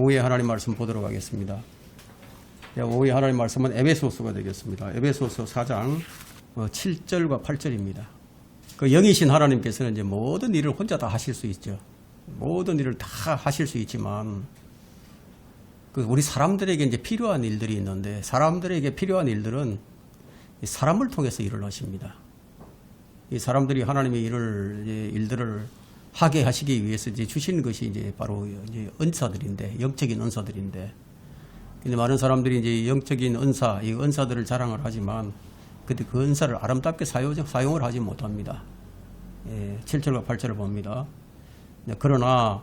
오후에 하나님 말씀 보도록 하겠습니다. 오후에 하나님 말씀은 에베소서가 되겠습니다. 에베소서 4장 7절과 8절입니다. 그 영이신 하나님께서는 이제 모든 일을 혼자 다 하실 수 있죠. 모든 일을 다 하실 수 있지만 그 우리 사람들에게 이제 필요한 일들이 있는데 사람들에게 필요한 일들은 사람을 통해서 일을 하십니다. 이 사람들이 하나님의 일들을 하게 하시기 위해서 이제 주신 것이 이제 바로 이제 은사들인데, 영적인 은사들인데, 근데 많은 사람들이 이제 영적인 은사, 이 은사들을 자랑을 하지만 그때 그 은사를 아름답게 사용을 하지 못합니다. 7절과 8절을 봅니다. 그러나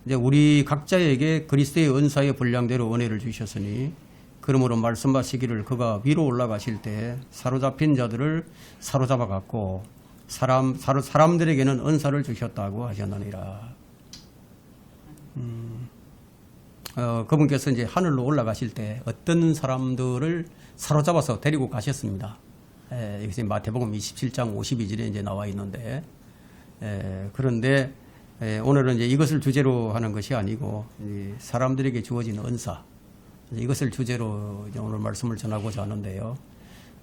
이제 우리 각자에게 그리스도의 은사의 분량대로 은혜를 주셨으니 그러므로 말씀하시기를 그가 위로 올라가실 때 사로잡힌 자들을 사로잡아 갖고 사람들에게는 은사를 주셨다고 하셨느니라. 그분께서 이제 하늘로 올라가실 때 어떤 사람들을 사로잡아서 데리고 가셨습니다. 여기 마태복음 27장 52절에 이제 나와 있는데, 그런데 오늘은 이제 이것을 주제로 하는 것이 아니고 사람들에게 주어진 은사, 이것을 주제로 이제 오늘 말씀을 전하고자 하는데요.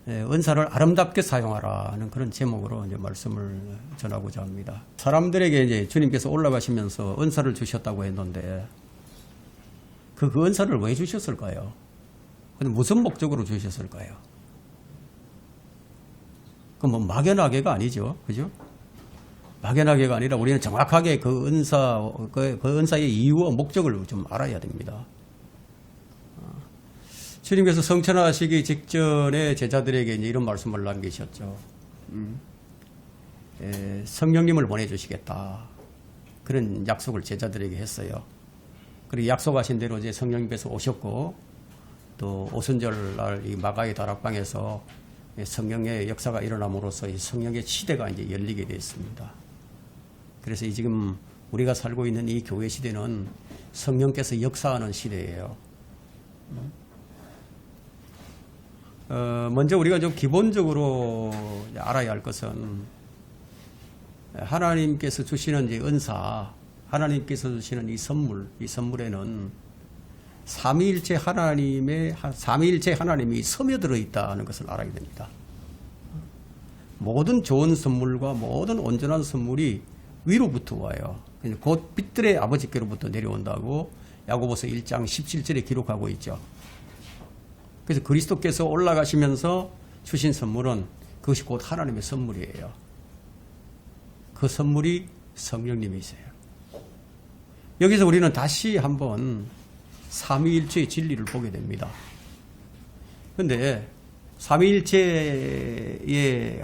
은사를 아름답게 사용하라는 그런 제목으로 이제 말씀을 전하고자 합니다. 사람들에게 이제 주님께서 올라가시면서 은사를 주셨다고 했는데 그 은사를 왜 주셨을까요? 무슨 목적으로 주셨을까요? 그 뭐 막연하게가 아니죠, 그죠? 막연하게가 아니라 우리는 정확하게 그 은사의 이유와 목적을 좀 알아야 됩니다. 주님께서 성천하시기 직전에 제자들에게 이제 이런 말씀을 남기셨죠. 성령님을 보내주시겠다. 그런 약속을 제자들에게 했어요. 그리고 약속하신 대로 이제 성령님께서 오셨고, 또 오순절 날 이 마가의 다락방에서 성령의 역사가 일어남으로써 이 성령의 시대가 이제 열리게 되었습니다. 그래서 지금 우리가 살고 있는 이 교회 시대는 성령께서 역사하는 시대예요. 먼저 우리가 좀 기본적으로 알아야 할 것은 하나님께서 주시는 이제 은사, 하나님께서 주시는 이 선물에는 삼위일체 하나님이 스며들어 있다는 것을 알아야 됩니다. 모든 좋은 선물과 모든 온전한 선물이 위로부터 와요. 곧 빛들의 아버지께로부터 내려온다고 야고보서 1장 17절에 기록하고 있죠. 그래서 그리스도께서 올라가시면서 주신 선물은 그것이 곧 하나님의 선물이에요. 그 선물이 성령님이세요. 여기서 우리는 다시 한번 삼위일체의 진리를 보게 됩니다. 그런데 삼위일체의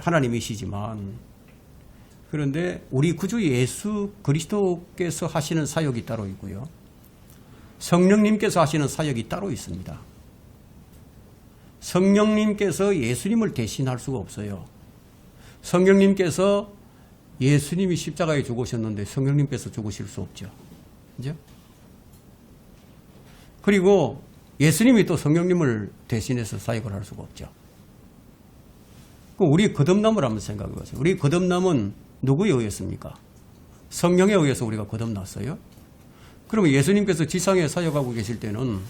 하나님이시지만, 그런데 우리 구주 예수 그리스도께서 하시는 사역이 따로 있고요, 성령님께서 하시는 사역이 따로 있습니다. 성령님께서 예수님을 대신할 수가 없어요. 성령님께서 예수님이 십자가에 죽으셨는데 성령님께서 죽으실 수 없죠. 그죠? 그리고 예수님이 또 성령님을 대신해서 사역을 할 수가 없죠. 그럼 우리 거듭남을 한번 생각해 보세요. 우리 거듭남은 누구에 의했습니까? 성령에 의해서 우리가 거듭났어요. 그러면 예수님께서 지상에 사역하고 계실 때는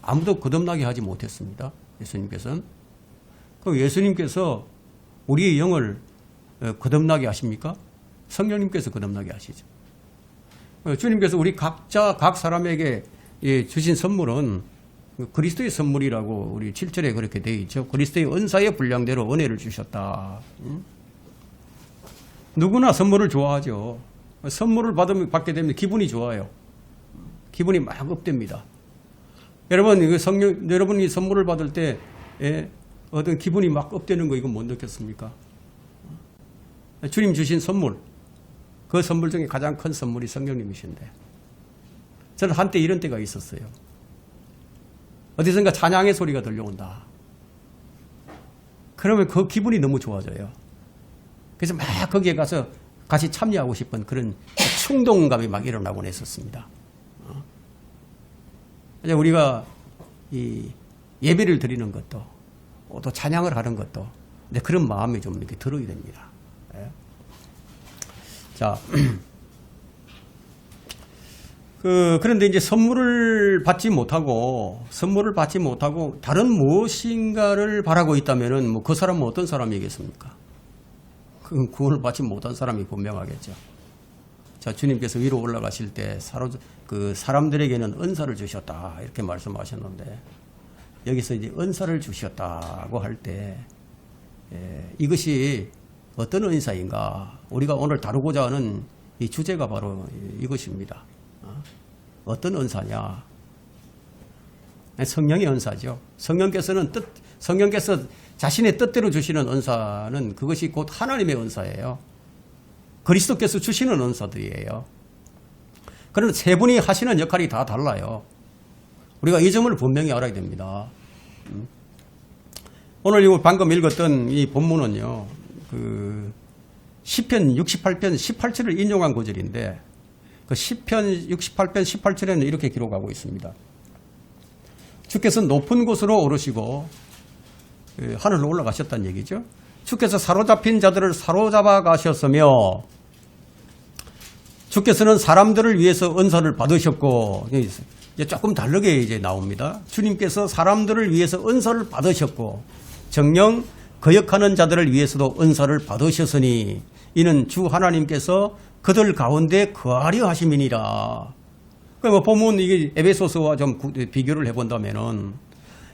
아무도 거듭나게 하지 못했습니다. 예수님께서는. 그럼 예수님께서 우리의 영을 거듭나게 하십니까? 성령님께서 거듭나게 하시죠. 주님께서 우리 각자 각 사람에게 주신 선물은 그리스도의 선물이라고 우리 7절에 그렇게 되어 있죠. 그리스도의 은사의 분량대로 은혜를 주셨다. 누구나 선물을 좋아하죠. 선물을 받게 되면 기분이 좋아요. 기분이 막 업됩니다. 여러분이 선물을 받을 때 어떤 기분이 막 업되는 거 이거 못 느꼈습니까? 주님 주신 선물, 그 선물 중에 가장 큰 선물이 성령님이신데, 저는 한때 이런 때가 있었어요. 어디선가 찬양의 소리가 들려온다. 그러면 그 기분이 너무 좋아져요. 그래서 막 거기에 가서 같이 참여하고 싶은 그런 충동감이 막 일어나곤 했었습니다. 우리가 이 예배를 드리는 것도 또 찬양을 하는 것도 그런 마음이 좀 이렇게 들어야 됩니다. 자, 그런데 이제 선물을 받지 못하고 다른 무엇인가를 바라고 있다면은 뭐 그 사람은 어떤 사람이겠습니까? 그 구원을 받지 못한 사람이 분명하겠죠. 자, 주님께서 위로 올라가실 때 사람들에게는 은사를 주셨다 이렇게 말씀하셨는데 여기서 이제 은사를 주셨다고 할 때 이것이 어떤 은사인가? 우리가 오늘 다루고자 하는 이 주제가 바로 이것입니다. 어떤 은사냐? 성령의 은사죠. 성령께서 자신의 뜻대로 주시는 은사는 그것이 곧 하나님의 은사예요. 그리스도께서 주시는 은사들이에요. 그러나 세 분이 하시는 역할이 다 달라요. 우리가 이 점을 분명히 알아야 됩니다. 오늘 방금 읽었던 이 본문은요, 시편 68편 18절을 인용한 구절인데, 그 시편 68편 18절에는 이렇게 기록하고 있습니다. 주께서 높은 곳으로 오르시고 하늘로 올라가셨다는 얘기죠. 주께서 사로잡힌 자들을 사로잡아 가셨으며 주께서는 사람들을 위해서 은사를 받으셨고, 이제 조금 다르게 이제 나옵니다. 주님께서 사람들을 위해서 은사를 받으셨고 정녕 거역하는 자들을 위해서도 은사를 받으셨으니 이는 주 하나님께서 그들 가운데 거하려 하심이니라. 그러니까 보면 이게 에베소서와 좀 비교를 해본다면은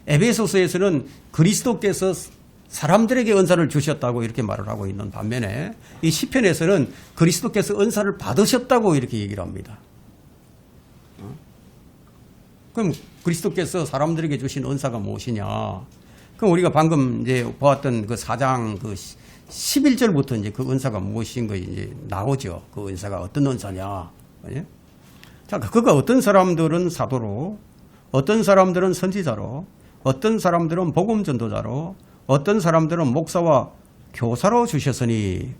에베소서에서는 그리스도께서 사람들에게 은사를 주셨다고 이렇게 말을 하고 있는 반면에 이 시편에서는 그리스도께서 은사를 받으셨다고 이렇게 얘기를 합니다. 그럼 그리스도께서 사람들에게 주신 은사가 무엇이냐? 그럼 우리가 방금 이제 보았던 그 4장 11절부터 이제 그 은사가 무엇인 거 이제 나오죠. 그 은사가 어떤 은사냐? 자, 그가 어떤 사람들은 사도로, 어떤 사람들은 선지자로, 어떤 사람들은 복음 전도자로, 어떤 사람들은 목사와 교사로 주셨으니.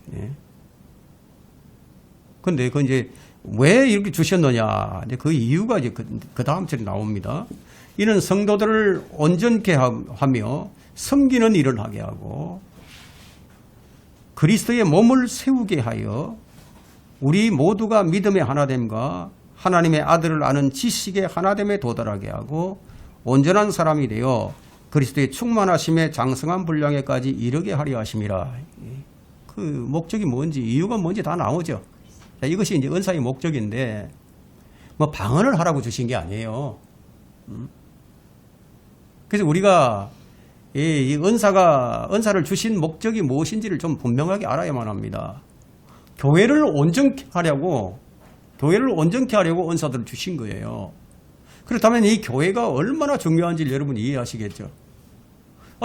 근데 그 이제 왜 이렇게 주셨느냐? 이제 그 이유가 이제 그 다음 절에 나옵니다. 이는 성도들을 온전케 하며 섬기는 일을 하게 하고 그리스도의 몸을 세우게 하여 우리 모두가 믿음의 하나됨과 하나님의 아들을 아는 지식의 하나됨에 도달하게 하고 온전한 사람이 되어 그리스도의 충만하심에 장성한 분량에까지 이르게 하려 하심이라. 그 목적이 뭔지 이유가 뭔지 다 나오죠. 이것이 이제 은사의 목적인데 뭐 방언을 하라고 주신 게 아니에요. 그래서 우리가 이 은사를 주신 목적이 무엇인지를 좀 분명하게 알아야만 합니다. 교회를 온전케 하려고 은사들을 주신 거예요. 그렇다면 이 교회가 얼마나 중요한지를 여러분이 이해하시겠죠.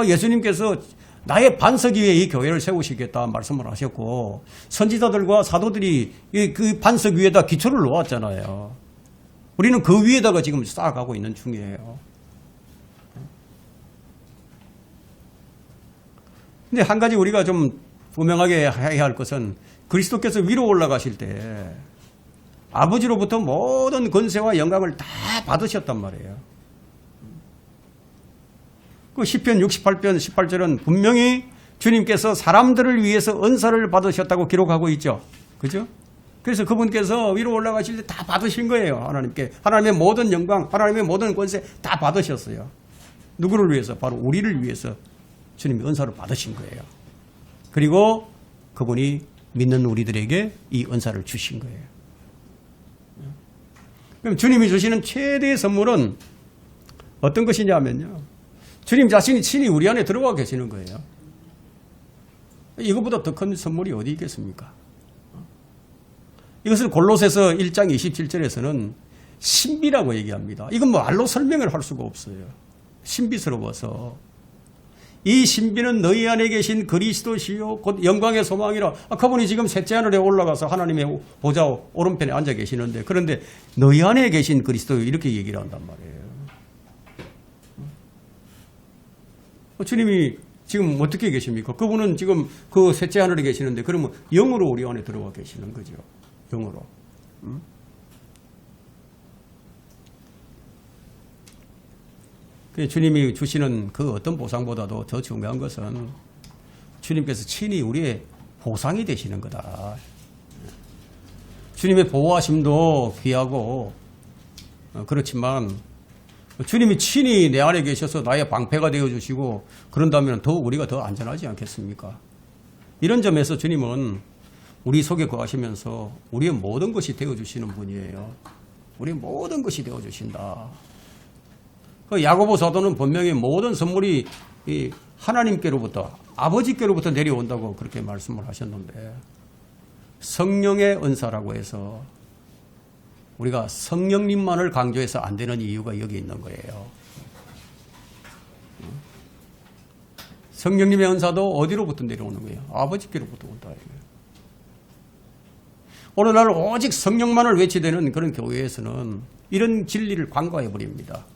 예수님께서 나의 반석 위에 이 교회를 세우시겠다 말씀을 하셨고 선지자들과 사도들이 그 반석 위에다 기초를 놓았잖아요. 우리는 그 위에다가 지금 쌓아가고 있는 중이에요. 근데 한 가지 우리가 좀 분명하게 해야 할 것은 그리스도께서 위로 올라가실 때 아버지로부터 모든 권세와 영광을 다 받으셨단 말이에요. 그 시편 68편 18절은 분명히 주님께서 사람들을 위해서 은사를 받으셨다고 기록하고 있죠. 그죠? 그래서 그분께서 위로 올라가실 때 다 받으신 거예요. 하나님께. 하나님의 모든 영광, 하나님의 모든 권세 다 받으셨어요. 누구를 위해서? 바로 우리를 위해서 주님이 은사를 받으신 거예요. 그리고 그분이 믿는 우리들에게 이 은사를 주신 거예요. 그럼 주님이 주시는 최대의 선물은 어떤 것이냐면요. 주님 자신이 친히 우리 안에 들어와 계시는 거예요. 이것보다 더 큰 선물이 어디 있겠습니까? 이것을 골로새서 1장 27절에서는 신비라고 얘기합니다. 이건 뭐 말로 설명을 할 수가 없어요. 신비스러워서. 이 신비는 너희 안에 계신 그리스도시요 곧 영광의 소망이라. 그분이 지금 셋째 하늘에 올라가서 하나님의 보좌 오른편에 앉아 계시는데 그런데 너희 안에 계신 그리스도 이렇게 얘기를 한단 말이에요. 주님이 지금 어떻게 계십니까? 그분은 지금 그 셋째 하늘에 계시는데 그러면 영으로 우리 안에 들어와 계시는 거죠. 영으로. 주님이 주시는 그 어떤 보상보다도 더 중요한 것은 주님께서 친히 우리의 보상이 되시는 거다. 주님의 보호하심도 귀하고 그렇지만 주님이 친히 내 안에 계셔서 나의 방패가 되어주시고 그런다면 더 우리가 더 안전하지 않겠습니까? 이런 점에서 주님은 우리 속에 거하시면서 우리의 모든 것이 되어주시는 분이에요. 우리의 모든 것이 되어주신다. 그 야고보 사도는 분명히 모든 선물이 이 하나님께로부터 아버지께로부터 내려온다고 그렇게 말씀을 하셨는데 성령의 은사라고 해서 우리가 성령님만을 강조해서 안 되는 이유가 여기 있는 거예요. 성령님의 은사도 어디로부터 내려오는 거예요? 아버지께로부터 온다. 오늘날 오직 성령만을 외치되는 그런 교회에서는 이런 진리를 간과해 버립니다.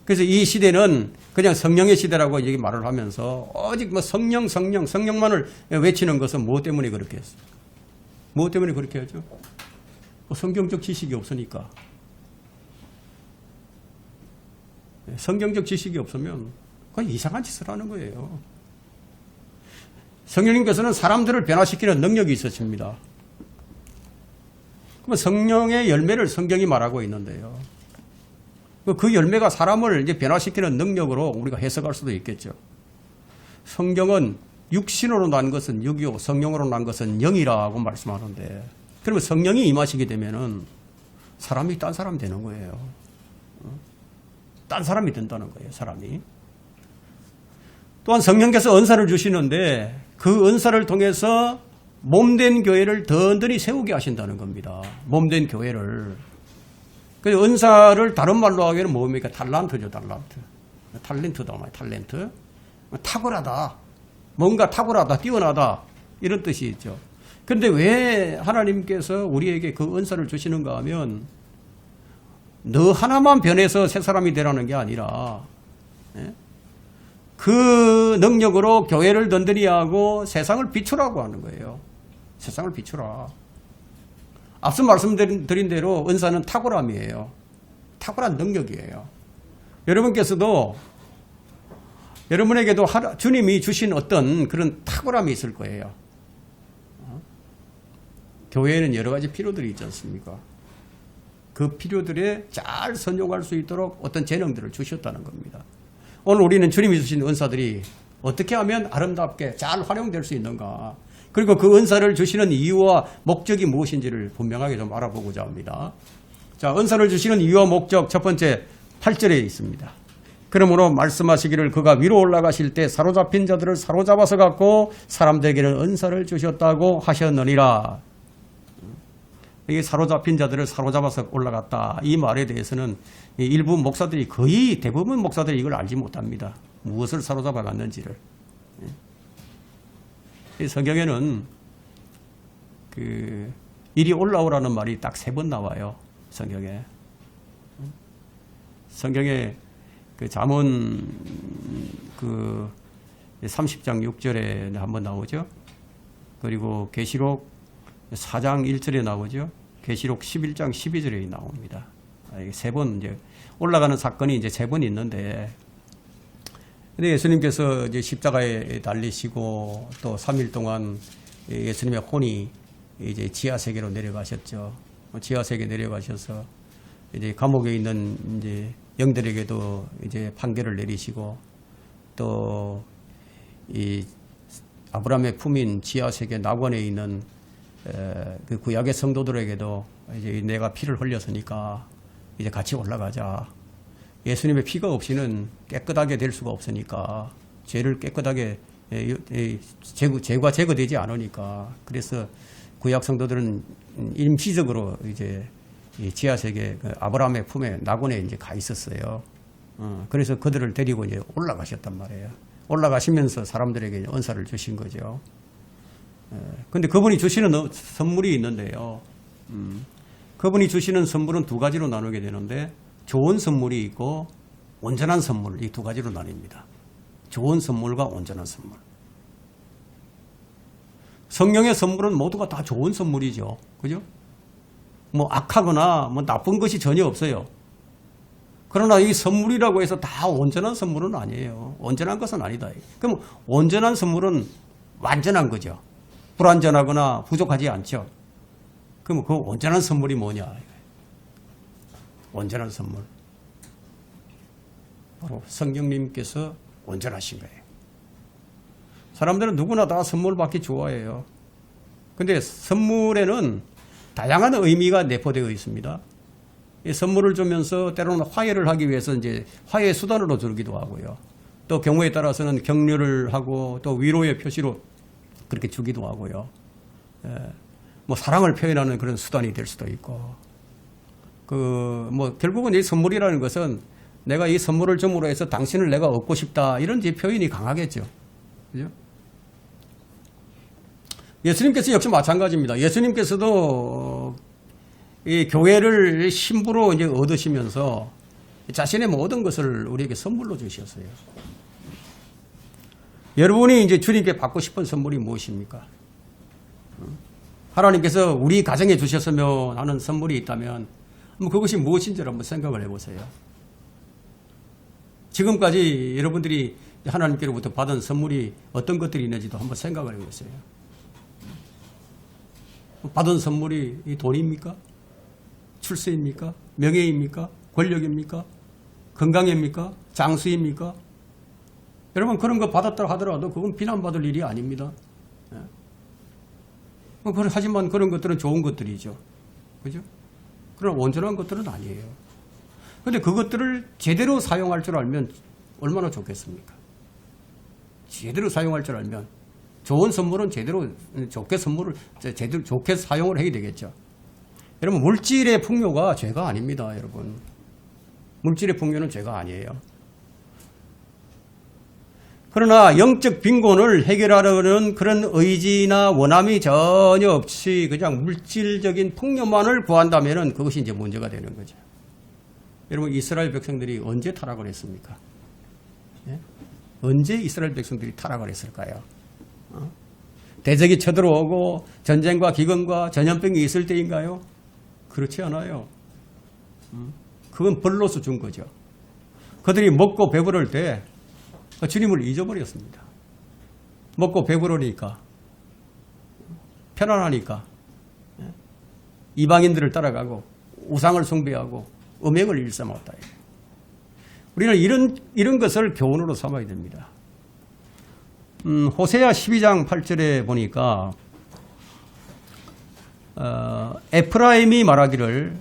그래서 이 시대는 그냥 성령의 시대라고 여기 말을 하면서 오직 뭐 성령만을 외치는 것은 무엇 때문에 그렇게 했어요? 무엇 때문에 그렇게 하죠? 성경적 지식이 없으니까. 성경적 지식이 없으면 그건 이상한 짓을 하는 거예요. 성령님께서는 사람들을 변화시키는 능력이 있으십니다. 그러면 성령의 열매를 성경이 말하고 있는데요. 그 열매가 사람을 이제 변화시키는 능력으로 우리가 해석할 수도 있겠죠. 성경은 육신으로 난 것은 육이요, 성령으로 난 것은 영이라고 말씀하는데, 그러면 성령이 임하시게 되면은 사람이 딴 사람 되는 거예요. 딴 사람이 된다는 거예요, 사람이. 또한 성령께서 은사를 주시는데 그 은사를 통해서 몸된 교회를 든든히 세우게 하신다는 겁니다. 몸된 교회를. 그 은사를 다른 말로 하기에는 뭡니까? 달란트죠, 달란트. 탤런트다, 탤런트. 탁월하다. 뭔가 탁월하다, 뛰어나다. 이런 뜻이 있죠. 그런데 왜 하나님께서 우리에게 그 은사를 주시는가 하면 너 하나만 변해서 새 사람이 되라는 게 아니라 그 능력으로 교회를 든든히 하고 세상을 비추라고 하는 거예요. 세상을 비추라. 앞서 말씀드린 대로 은사는 탁월함이에요. 탁월한 능력이에요. 여러분께서도 여러분에게도 주님이 주신 어떤 그런 탁월함이 있을 거예요. 교회에는 여러 가지 필요들이 있지 않습니까? 그 필요들에 잘 선용할 수 있도록 어떤 재능들을 주셨다는 겁니다. 오늘 우리는 주님이 주신 은사들이 어떻게 하면 아름답게 잘 활용될 수 있는가, 그리고 그 은사를 주시는 이유와 목적이 무엇인지를 분명하게 좀 알아보고자 합니다. 자, 은사를 주시는 이유와 목적, 첫 번째 8절에 있습니다. 그러므로 말씀하시기를 그가 위로 올라가실 때 사로잡힌 자들을 사로잡아서 갖고 사람들에게는 은사를 주셨다고 하셨느니라. 이게 사로잡힌 자들을 사로잡아서 올라갔다. 이 말에 대해서는 일부 목사들이, 거의 대부분 목사들이 이걸 알지 못합니다. 무엇을 사로잡아 갔는지를. 성경에는 이리 올라오라는 말이 딱 3번 나와요. 성경에. 성경에 잠언 30장 6절에 한번 나오죠. 그리고 계시록 4장 1절에 나오죠. 계시록 11장 12절에 나옵니다. 3번 이제 올라가는 사건이 이제 3번 있는데, 근데 예수님께서 이제 십자가에 달리시고 또 3일 동안 예수님의 혼이 이제 지하 세계로 내려가셨죠. 지하 세계 내려가셔서 이제 감옥에 있는 이제 영들에게도 이제 판결을 내리시고, 또 이 아브라함의 품인 지하 세계 낙원에 있는 그 구약의 성도들에게도 이제 내가 피를 흘렸으니까 이제 같이 올라가자. 예수님의 피가 없이는 깨끗하게 될 수가 없으니까, 죄를 깨끗하게 죄가 제거되지 않으니까. 그래서 구약 성도들은 임시적으로 이제 지하 세계 아브라함의 품에 낙원에 이제 가 있었어요. 그래서 그들을 데리고 이제 올라가셨단 말이에요. 올라가시면서 사람들에게 은사를 주신 거죠. 근데 그분이 주시는 선물이 있는데요. 그분이 주시는 선물은 2가지로 나누게 되는데, 좋은 선물이 있고 온전한 선물, 이 2가지로 나뉩니다. 좋은 선물과 온전한 선물. 성령의 선물은 모두가 다 좋은 선물이죠. 그죠? 뭐 악하거나 뭐 나쁜 것이 전혀 없어요. 그러나 이 선물이라고 해서 다 온전한 선물은 아니에요. 온전한 것은 아니다. 그럼 온전한 선물은 완전한 거죠. 불완전하거나 부족하지 않죠. 그럼 그 온전한 선물이 뭐냐? 온전한 선물. 바로 성령님께서 온전하신 거예요. 사람들은 누구나 다 선물 받기 좋아해요. 근데 선물에는 다양한 의미가 내포되어 있습니다. 이 선물을 주면서 때로는 화해를 하기 위해서 이제 화해 수단으로 주기도 하고요. 또 경우에 따라서는 격려를 하고 또 위로의 표시로 그렇게 주기도 하고요. 뭐 사랑을 표현하는 그런 수단이 될 수도 있고. 뭐 결국은 이 선물이라는 것은 내가 이 선물을 줌으로 해서 당신을 내가 얻고 싶다 이런 이제 표현이 강하겠죠. 그죠? 예수님께서 역시 마찬가지입니다. 예수님께서도 이 교회를 신부로 이제 얻으시면서 자신의 모든 것을 우리에게 선물로 주셨어요. 여러분이 이제 주님께 받고 싶은 선물이 무엇입니까? 하나님께서 우리 가정에 주셨으면 하는 선물이 있다면 그것이 무엇인지를 한번 생각을 해보세요. 지금까지 여러분들이 하나님께로부터 받은 선물이 어떤 것들이 있는지도 한번 생각을 해보세요. 받은 선물이 이 돈입니까? 출세입니까? 명예입니까? 권력입니까? 건강입니까? 장수입니까? 여러분 그런 거 받았다 하더라도 그건 비난받을 일이 아닙니다. 하지만 그런 것들은 좋은 것들이죠. 그죠? 그러나 온전한 것들은 아니에요. 그런데 그것들을 제대로 사용할 줄 알면 얼마나 좋겠습니까? 제대로 사용할 줄 알면 좋은 선물은 좋게 사용을 해야 되겠죠. 여러분 물질의 풍요가 죄가 아닙니다. 여러분 물질의 풍요는 죄가 아니에요. 그러나 영적 빈곤을 해결하려는 그런 의지나 원함이 전혀 없이 그냥 물질적인 풍요만을 구한다면 그것이 이제 문제가 되는 거죠. 여러분 이스라엘 백성들이 언제 타락을 했습니까? 예? 언제 이스라엘 백성들이 타락을 했을까요? 대적이 쳐들어오고 전쟁과 기근과 전염병이 있을 때인가요? 그렇지 않아요. 그건 벌로서 준 거죠. 그들이 먹고 배부를 때 주님을 잊어버렸습니다. 먹고 배부르니까 편안하니까 이방인들을 따라가고 우상을 숭배하고 음행을 일삼았다. 우리는 이런 것을 교훈으로 삼아야 됩니다. 호세아 12장 8절에 보니까 에프라임이 말하기를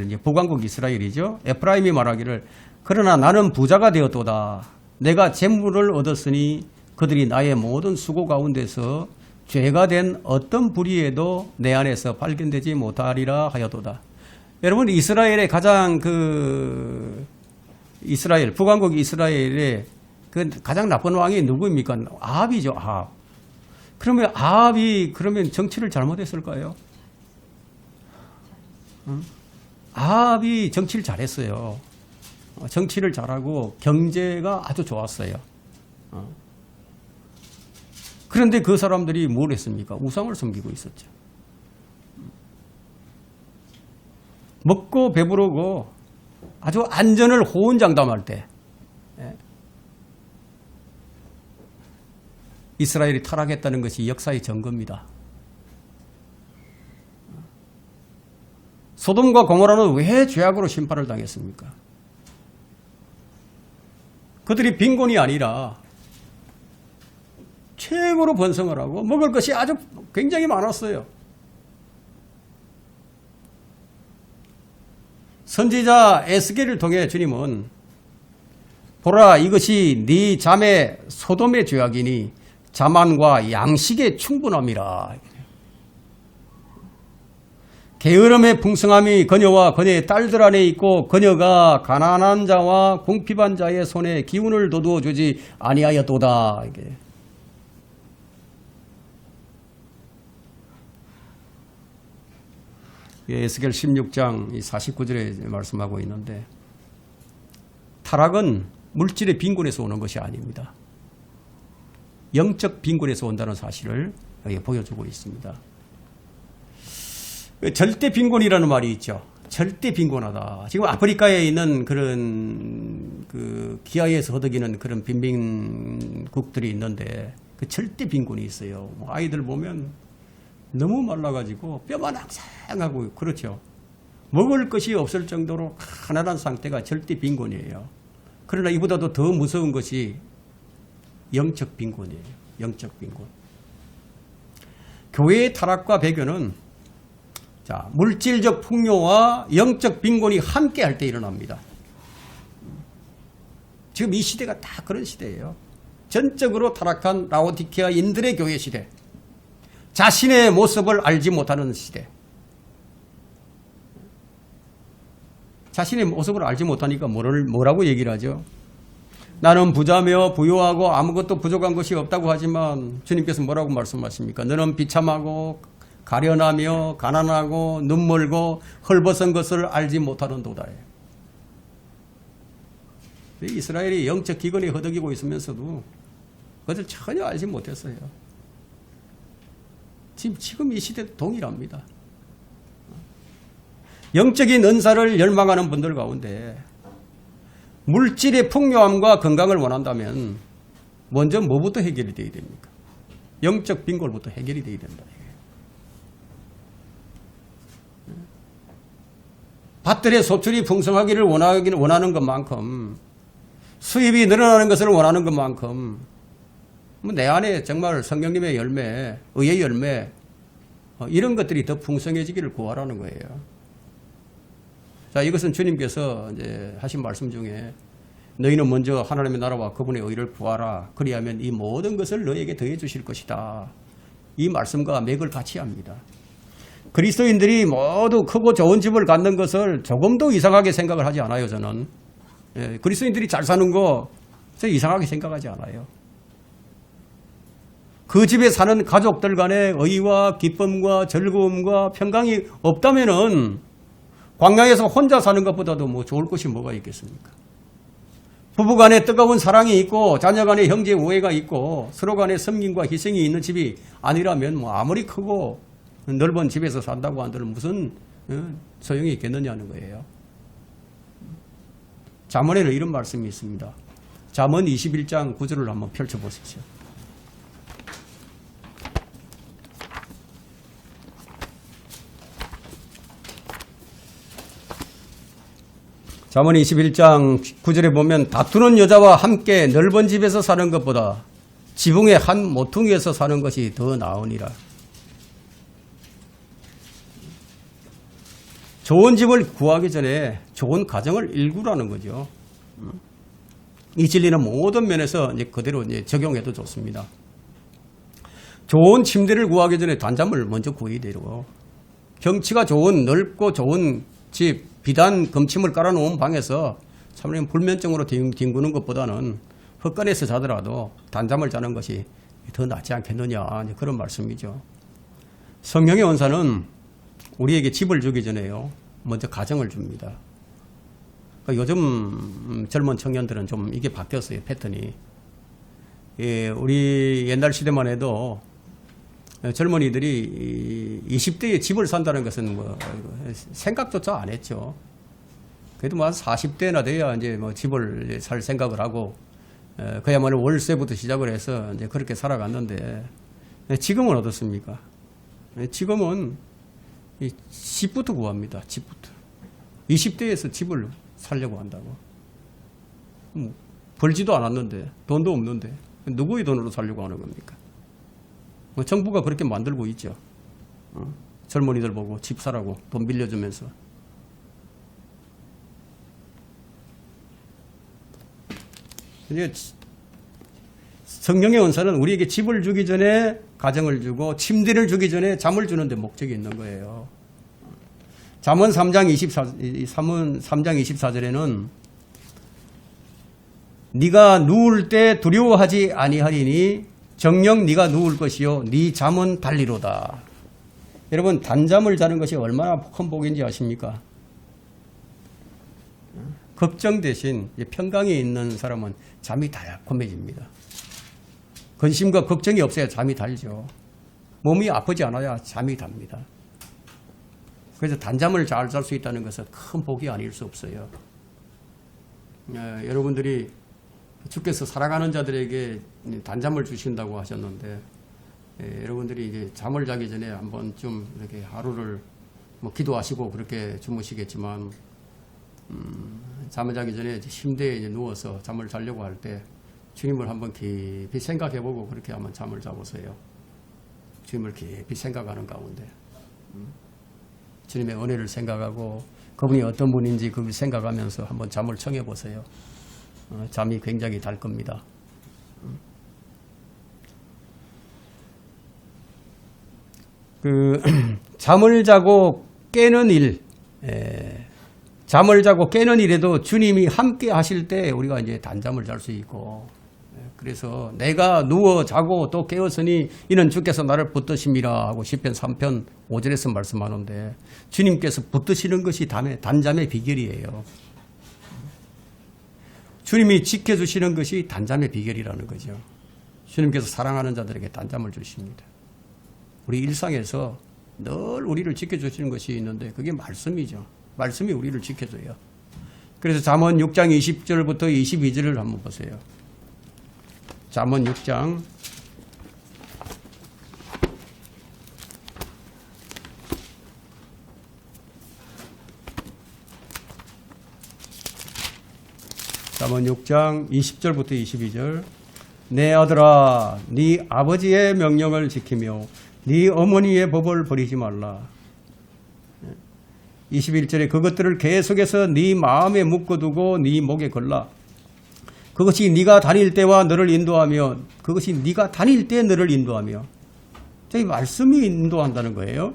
이제 북왕국 이스라엘이죠. 에프라임이 말하기를 그러나 나는 부자가 되었도다. 내가 재물을 얻었으니 그들이 나의 모든 수고 가운데서 죄가 된 어떤 불의에도 내 안에서 발견되지 못하리라 하여도다. 여러분 이스라엘의 가장 북왕국 이스라엘의 그 가장 나쁜 왕이 누구입니까? 아합이죠. 아합. 그러면 아합이 정치를 잘못했을까요? 아합이 정치를 잘했어요. 정치를 잘하고 경제가 아주 좋았어요. 그런데 그 사람들이 뭘 했습니까? 우상을 섬기고 있었죠. 먹고 배부르고 아주 안전을 호언장담할 때 이스라엘이 타락했다는 것이 역사의 증거입니다. 소돔과 고모라는 왜 죄악으로 심판을 당했습니까? 그들이 빈곤이 아니라 최고로 번성을 하고 먹을 것이 아주 굉장히 많았어요. 선지자 에스겔을 통해 주님은 보라 이것이 네 자매 소돔의 죄악이니 자만과 양식의 충분함이라. 게으름의 풍성함이 그녀와 그녀의 딸들 안에 있고 그녀가 가난한 자와 궁핍한 자의 손에 기운을 돋워 주지 아니하였도다. 에스겔 16장 49절에 말씀하고 있는데 타락은 물질의 빈곤에서 오는 것이 아닙니다. 영적 빈곤에서 온다는 사실을 여기 보여주고 있습니다. 절대 빈곤이라는 말이 있죠. 절대 빈곤하다. 지금 아프리카에 있는 그런 기아에서 허덕이는 그런 빈민국들이 있는데 그 절대 빈곤이 있어요. 아이들 보면 너무 말라가지고 뼈만 항상하고 그렇죠. 먹을 것이 없을 정도로 가난한 상태가 절대 빈곤이에요. 그러나 이보다도 더 무서운 것이 영적 빈곤이에요. 영적 빈곤. 교회의 타락과 배교는 자, 물질적 풍요와 영적 빈곤이 함께 할 때 일어납니다. 지금 이 시대가 다 그런 시대예요. 전적으로 타락한 라오디케아인들의 교회 시대. 자신의 모습을 알지 못하는 시대. 자신의 모습을 알지 못하니까 뭐라고 얘기를 하죠? 나는 부자며 부유하고 아무것도 부족한 것이 없다고 하지만 주님께서 뭐라고 말씀하십니까? 너는 비참하고 가련하며 가난하고 눈멀고 헐벗은 것을 알지 못하는도다. 이스라엘이 영적 기근에 허덕이고 있으면서도 그것을 전혀 알지 못했어요. 지금 이 시대도 동일합니다. 영적인 은사를 열망하는 분들 가운데 물질의 풍요함과 건강을 원한다면 먼저 뭐부터 해결이 되어야 됩니까? 영적 빈곤부터 해결이 되어야 된다. 밭들의 소출이 풍성하기를 원하는 것만큼 수입이 늘어나는 것을 원하는 것만큼 내 안에 정말 성령님의 열매, 의의 열매 이런 것들이 더 풍성해지기를 구하라는 거예요. 자, 이것은 주님께서 이제 하신 말씀 중에 너희는 먼저 하나님의 나라와 그분의 의를 구하라. 그리하면 이 모든 것을 너희에게 더해 주실 것이다. 이 말씀과 맥을 같이 합니다. 그리스도인들이 모두 크고 좋은 집을 갖는 것을 조금도 이상하게 생각을 하지 않아요, 저는. 예, 그리스도인들이 잘 사는 거 저는 이상하게 생각하지 않아요. 그 집에 사는 가족들 간의 의와 기쁨과 즐거움과 평강이 없다면은 광야에서 혼자 사는 것보다도 뭐 좋을 것이 뭐가 있겠습니까? 부부 간에 뜨거운 사랑이 있고 자녀 간에 형제 우애가 있고 서로 간에 섬김과 희생이 있는 집이 아니라면 뭐 아무리 크고 넓은 집에서 산다고 한들 무슨 소용이 있겠느냐는 거예요. 잠언에는 이런 말씀이 있습니다. 잠언 21장 9절을 한번 펼쳐보십시오. 잠언 21장 9절에 보면 다투는 여자와 함께 넓은 집에서 사는 것보다 지붕의 한 모퉁이에서 사는 것이 더 나으니라. 좋은 집을 구하기 전에 좋은 가정을 일구라는 거죠. 이 진리는 모든 면에서 이제 그대로 이제 적용해도 좋습니다. 좋은 침대를 구하기 전에 단잠을 먼저 구해야 되고, 경치가 좋은 넓고 좋은 집, 비단 금침을 깔아놓은 방에서 사모님 불면증으로 뒹구는 것보다는 헛간에서 자더라도 단잠을 자는 것이 더 낫지 않겠느냐, 그런 말씀이죠. 성령의 원사는 우리에게 집을 주기 전에요, 먼저 가정을 줍니다. 그러니까 요즘 젊은 청년들은 좀 이게 바뀌었어요, 패턴이. 예, 우리 옛날 시대만 해도 젊은이들이 20대에 집을 산다는 것은 뭐 생각조차 안 했죠. 그래도 뭐 한 40대나 돼야 이제 뭐 집을 살 생각을 하고, 그야말로 월세부터 시작을 해서 이제 그렇게 살아갔는데, 지금은 어떻습니까? 지금은 집부터 구합니다. 집부터. 20대에서 집을 살려고 한다고. 벌지도 않았는데, 돈도 없는데, 누구의 돈으로 살려고 하는 겁니까? 정부가 그렇게 만들고 있죠. 젊은이들 보고 집 사라고 돈 빌려주면서. 성령의 원사는 우리에게 집을 주기 전에 가정을 주고 침대를 주기 전에 잠을 주는데 목적이 있는 거예요. 잠언 3장 24절에는 네가 누울 때 두려워하지 아니하리니 정녕 네가 누울 것이요 네 잠은 달리로다. 여러분, 단잠을 자는 것이 얼마나 큰 복인지 아십니까? 걱정 대신 평강이 있는 사람은 잠이 달콤해집니다. 근심과 걱정이 없어야 잠이 달죠. 몸이 아프지 않아야 잠이 답니다. 그래서 단잠을 잘 잘 수 있다는 것은 큰 복이 아닐 수 없어요. 여러분들이 주께서 사랑하는 자들에게 단잠을 주신다고 하셨는데, 여러분들이 이제 잠을 자기 전에 한번 좀 이렇게 하루를 뭐 기도하시고 그렇게 주무시겠지만 잠을 자기 전에 침대에 이제 누워서 잠을 자려고 할 때 주님을 한번 깊이 생각해보고 그렇게 한번 잠을 자보세요. 주님을 깊이 생각하는 가운데 주님의 은혜를 생각하고 그분이 어떤 분인지 그걸 생각하면서 한번 잠을 청해보세요. 잠이 굉장히 달 겁니다. 잠을 자고 깨는 일, 잠을 자고 깨는 일에도 주님이 함께 하실 때 우리가 이제 단잠을 잘 수 있고, 그래서 내가 누워 자고 또 깨었으니 이는 주께서 나를 붙드심이라 하고 시편 3편 5절에서 말씀하는데 주님께서 붙드시는 것이 단잠의 비결이에요. 주님이 지켜주시는 것이 단잠의 비결이라는 거죠. 주님께서 사랑하는 자들에게 단잠을 주십니다. 우리 일상에서 늘 우리를 지켜주시는 것이 있는데 그게 말씀이죠. 말씀이 우리를 지켜줘요. 그래서 잠언 6장 20절부터 22절을 한번 보세요. 잠언 6장 20절부터 22절. 내 아들아, 네 아버지의 명령을 지키며 네 어머니의 법을 버리지 말라. 21절에 그것들을 계속해서 네 마음에 묶어두고 네 목에 걸라. 그것이 네가 다닐 때와 너를 인도하며, 그것이 네가 다닐 때 너를 인도하며. 저희 말씀이 인도한다는 거예요.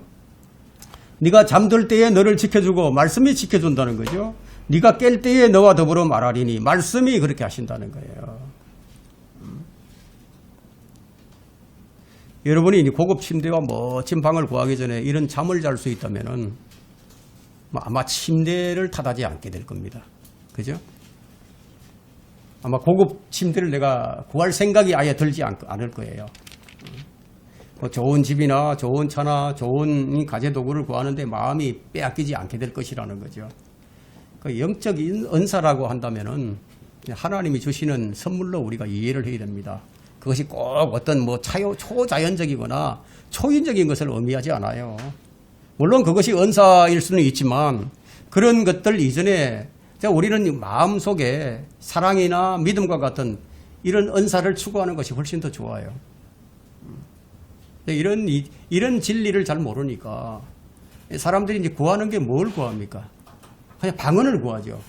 네가 잠들 때에 너를 지켜주고 말씀이 지켜준다는 거죠. 네가 깰 때에 너와 더불어 말하리니 말씀이 그렇게 하신다는 거예요. 여러분이 고급 침대와 멋진 방을 구하기 전에 이런 잠을 잘 수 있다면은 아마 침대를 탓하지 않게 될 겁니다. 그죠? 아마 고급 침대를 내가 구할 생각이 아예 들지 않을 거예요. 뭐 좋은 집이나 좋은 차나 좋은 가재도구를 구하는데 마음이 빼앗기지 않게 될 것이라는 거죠. 그 영적인 은사라고 한다면은 하나님이 주시는 선물로 우리가 이해를 해야 됩니다. 그것이 꼭 어떤 뭐 초자연적이거나 초인적인 것을 의미하지 않아요. 물론 그것이 은사일 수는 있지만 그런 것들 이전에 우리는 마음속에 사랑이나 믿음과 같은 이런 은사를 추구하는 것이 훨씬 더 좋아요. 이런 진리를 잘 모르니까 사람들이 이제 구하는 게 뭘 구합니까? 그냥 방언을 구하죠.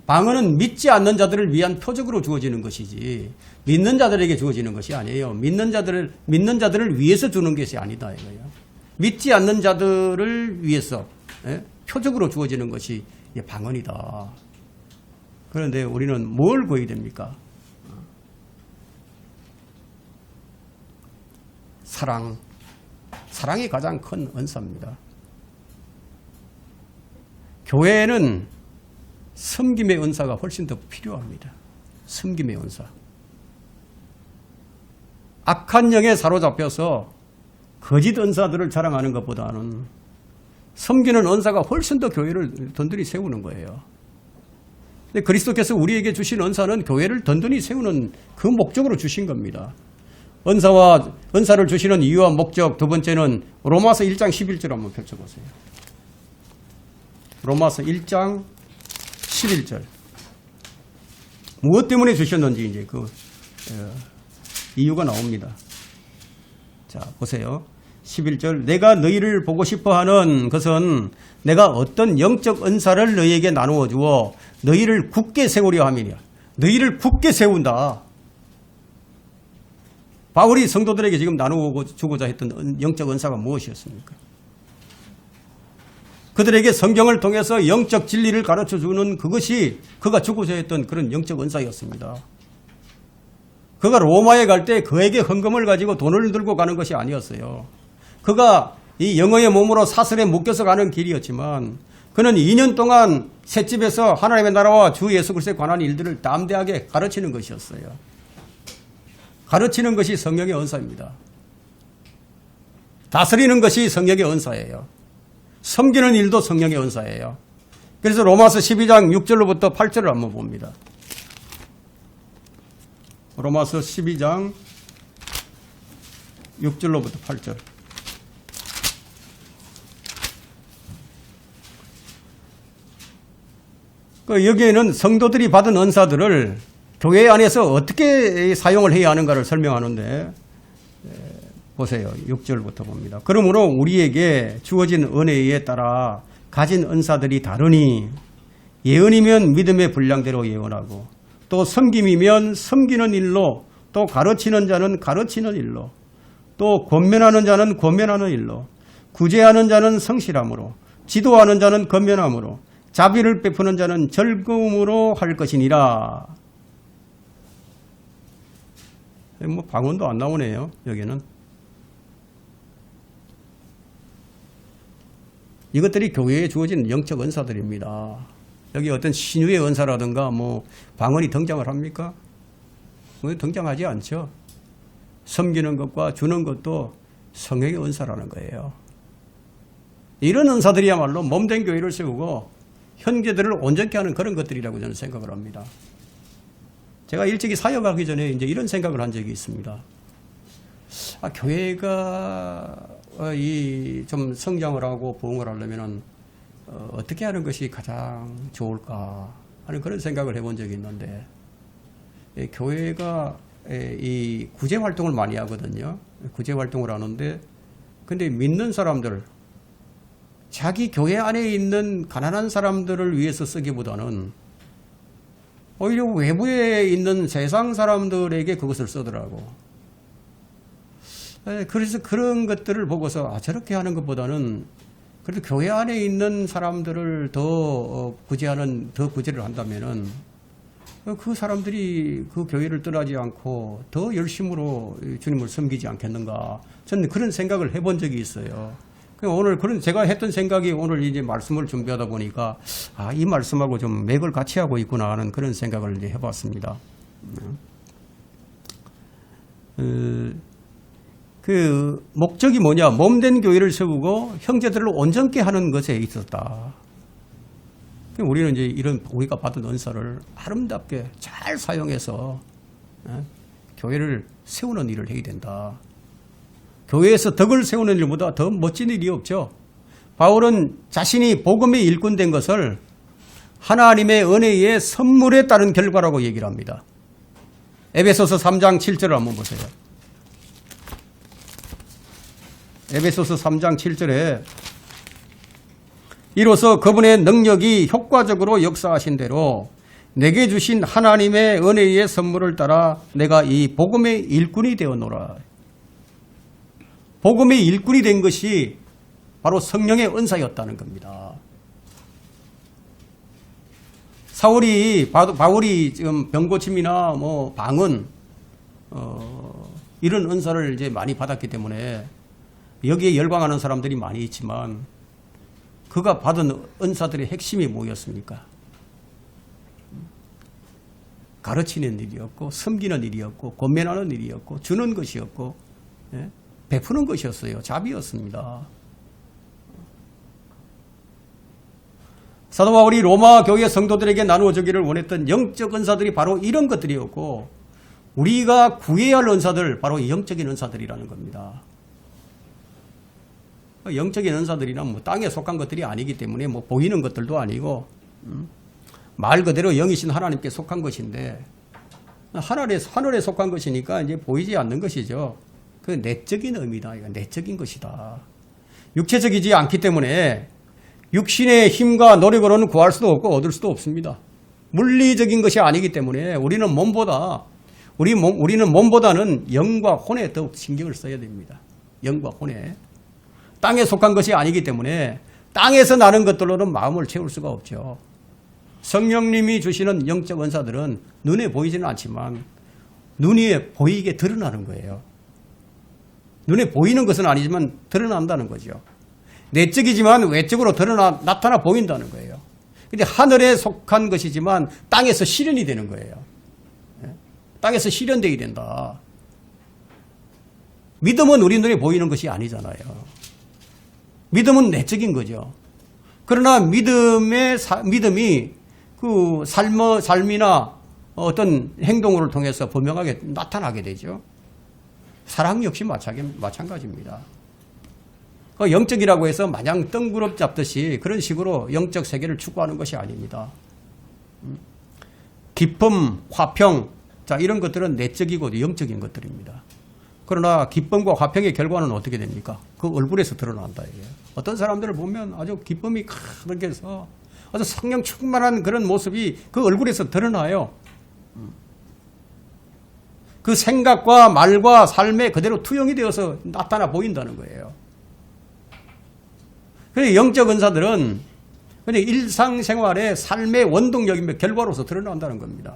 방언은 믿지 않는 자들을 위한 표적으로 주어지는 것이지 믿는 자들에게 주어지는 것이 아니에요. 믿는 자들을 위해서 주는 것이 아니다 이거예요. 믿지 않는 자들을 위해서 표적으로 주어지는 것이 방언이다. 그런데 우리는 뭘 구해야 됩니까? 사랑이 가장 큰 은사입니다. 교회에는 섬김의 은사가 훨씬 더 필요합니다. 섬김의 은사. 악한 영에 사로잡혀서 거짓 은사들을 자랑하는 것보다는 섬기는 은사가 훨씬 더 교회를 든든히 세우는 거예요. 근데 그리스도께서 우리에게 주신 은사는 교회를 든든히 세우는 그 목적으로 주신 겁니다. 은사를 주시는 이유와 목적, 두 번째는 로마서 1장 11절 한번 펼쳐보세요. 로마서 1장 11절. 무엇 때문에 주셨는지 이제 이유가 나옵니다. 자, 보세요. 11절. 내가 너희를 보고 싶어 하는 것은 내가 어떤 영적 은사를 너희에게 나누어 주어 너희를 굳게 세우려 함이냐. 너희를 굳게 세운다. 바울이 성도들에게 지금 나누어 주고자 했던 영적 은사가 무엇이었습니까? 그들에게 성경을 통해서 영적 진리를 가르쳐주는 그것이 그가 주고자 했던 그런 영적 은사였습니다. 그가 로마에 갈 때 그에게 헌금을 가지고 돈을 들고 가는 것이 아니었어요. 그가 이 영어의 몸으로 사슬에 묶여서 가는 길이었지만 그는 2년 동안 셋집에서 하나님의 나라와 주 예수 그리스도에 관한 일들을 담대하게 가르치는 것이었어요. 가르치는 것이 성령의 은사입니다. 다스리는 것이 성령의 은사예요. 섬기는 일도 성령의 은사예요. 그래서 로마서 12장 6절로부터 8절을 한번 봅니다. 로마서 12장 6절로부터 8절. 여기에는 성도들이 받은 은사들을 교회 안에서 어떻게 사용을 해야 하는가를 설명하는데, 보세요. 6절부터 봅니다. 그러므로 우리에게 주어진 은혜에 따라 가진 은사들이 다르니 예언이면 믿음의 분량대로 예언하고, 또 섬김이면 섬기는 일로, 또 가르치는 자는 가르치는 일로, 또 권면하는 자는 권면하는 일로, 구제하는 자는 성실함으로, 지도하는 자는 건면함으로, 자비를 베푸는 자는 즐거움으로 할 것이니라. 뭐 방언도 안 나오네요. 여기는. 이것들이 교회에 주어진 영적 은사들입니다. 여기 어떤 신유의 은사라든가 뭐 방언이 등장을 합니까? 등장하지 않죠. 섬기는 것과 주는 것도 성령의 은사라는 거예요. 이런 은사들이야말로 몸된 교회를 세우고 형제들을 온전케 하는 그런 것들이라고 저는 생각을 합니다. 제가 일찍이 사역하기 전에 이제 이런 생각을 한 적이 있습니다. 교회가 좀 성장을 하고 부흥을 하려면은 어떻게 하는 것이 가장 좋을까 하는 그런 생각을 해본 적이 있는데, 교회가 이 구제 활동을 많이 하거든요. 구제 활동을 하는데, 근데 믿는 사람들, 자기 교회 안에 있는 가난한 사람들을 위해서 쓰기보다는 오히려 외부에 있는 세상 사람들에게 그것을 쓰더라고. 그래서 그런 것들을 보고서 저렇게 하는 것보다는 그래도 교회 안에 있는 사람들을 더 구제를 한다면은 그 사람들이 그 교회를 떠나지 않고 더 열심으로 주님을 섬기지 않겠는가. 저는 그런 생각을 해본 적이 있어요. 오늘 제가 했던 생각이 오늘 이제 말씀을 준비하다 보니까 이 말씀하고 좀 맥을 같이 하고 있구나 하는 그런 생각을 이제 해봤습니다. 그 목적이 뭐냐? 몸된 교회를 세우고 형제들을 온전케 하는 것에 있었다. 우리는 이제 이런 우리가 받은 은사를 아름답게 잘 사용해서 교회를 세우는 일을 해야 된다. 교회에서 덕을 세우는 일보다 더 멋진 일이 없죠. 바울은 자신이 복음의 일꾼 된 것을 하나님의 은혜의 선물에 따른 결과라고 얘기를 합니다. 에베소서 3장 7절을 한번 보세요. 에베소서 3장 7절에 이로써 그분의 능력이 효과적으로 역사하신 대로 내게 주신 하나님의 은혜의 선물을 따라 내가 이 복음의 일꾼이 되었노라. 복음의 일꾼이 된 것이 바로 성령의 은사였다는 겁니다. 바울이 지금 병고침이나 뭐 방언 이런 은사를 이제 많이 받았기 때문에 여기에 열광하는 사람들이 많이 있지만 그가 받은 은사들의 핵심이 뭐였습니까? 가르치는 일이었고, 섬기는 일이었고, 권면하는 일이었고, 주는 것이었고, 베푸는 것이었어요. 자비였습니다. 사도 바울이 로마 교회 성도들에게 나누어 주기를 원했던 영적 은사들이 바로 이런 것들이었고, 우리가 구해야 할 은사들, 바로 영적인 은사들이라는 겁니다. 영적인 은사들이나 뭐 땅에 속한 것들이 아니기 때문에 뭐 보이는 것들도 아니고, 말 그대로 영이신 하나님께 속한 것인데, 하늘에 속한 것이니까 이제 보이지 않는 것이죠. 그 내적인 의미다. 이거 내적인 것이다. 육체적이지 않기 때문에 육신의 힘과 노력으로는 구할 수도 없고 얻을 수도 없습니다. 물리적인 것이 아니기 때문에 우리는 몸보다는 영과 혼에 더욱 신경을 써야 됩니다. 영과 혼에. 땅에 속한 것이 아니기 때문에 땅에서 나는 것들로는 마음을 채울 수가 없죠. 성령님이 주시는 영적 은사들은 눈에 보이지는 않지만 눈에 보이게 드러나는 거예요. 눈에 보이는 것은 아니지만 드러난다는 거죠. 내적이지만 외적으로 나타나 보인다는 거예요. 근데 하늘에 속한 것이지만 땅에서 실현이 되는 거예요. 땅에서 실현되게 된다. 믿음은 우리 눈에 보이는 것이 아니잖아요. 믿음은 내적인 거죠. 그러나 믿음이 그 삶이나 어떤 행동을 통해서 분명하게 나타나게 되죠. 사랑 역시 마찬가지입니다. 영적이라고 해서 마냥 뜬구름 잡듯이 그런 식으로 영적 세계를 추구하는 것이 아닙니다. 기쁨, 화평, 자, 이런 것들은 내적이고 영적인 것들입니다. 그러나 기쁨과 화평의 결과는 어떻게 됩니까? 그 얼굴에서 드러난다. 이게. 어떤 사람들을 보면 아주 기쁨이 가득 해서 아주 성령 충만한 그런 모습이 그 얼굴에서 드러나요. 그 생각과 말과 삶에 그대로 투영이 되어서 나타나 보인다는 거예요. 그래서 영적 은사들은 그냥 일상생활의 삶의 원동력이며 결과로서 드러난다는 겁니다.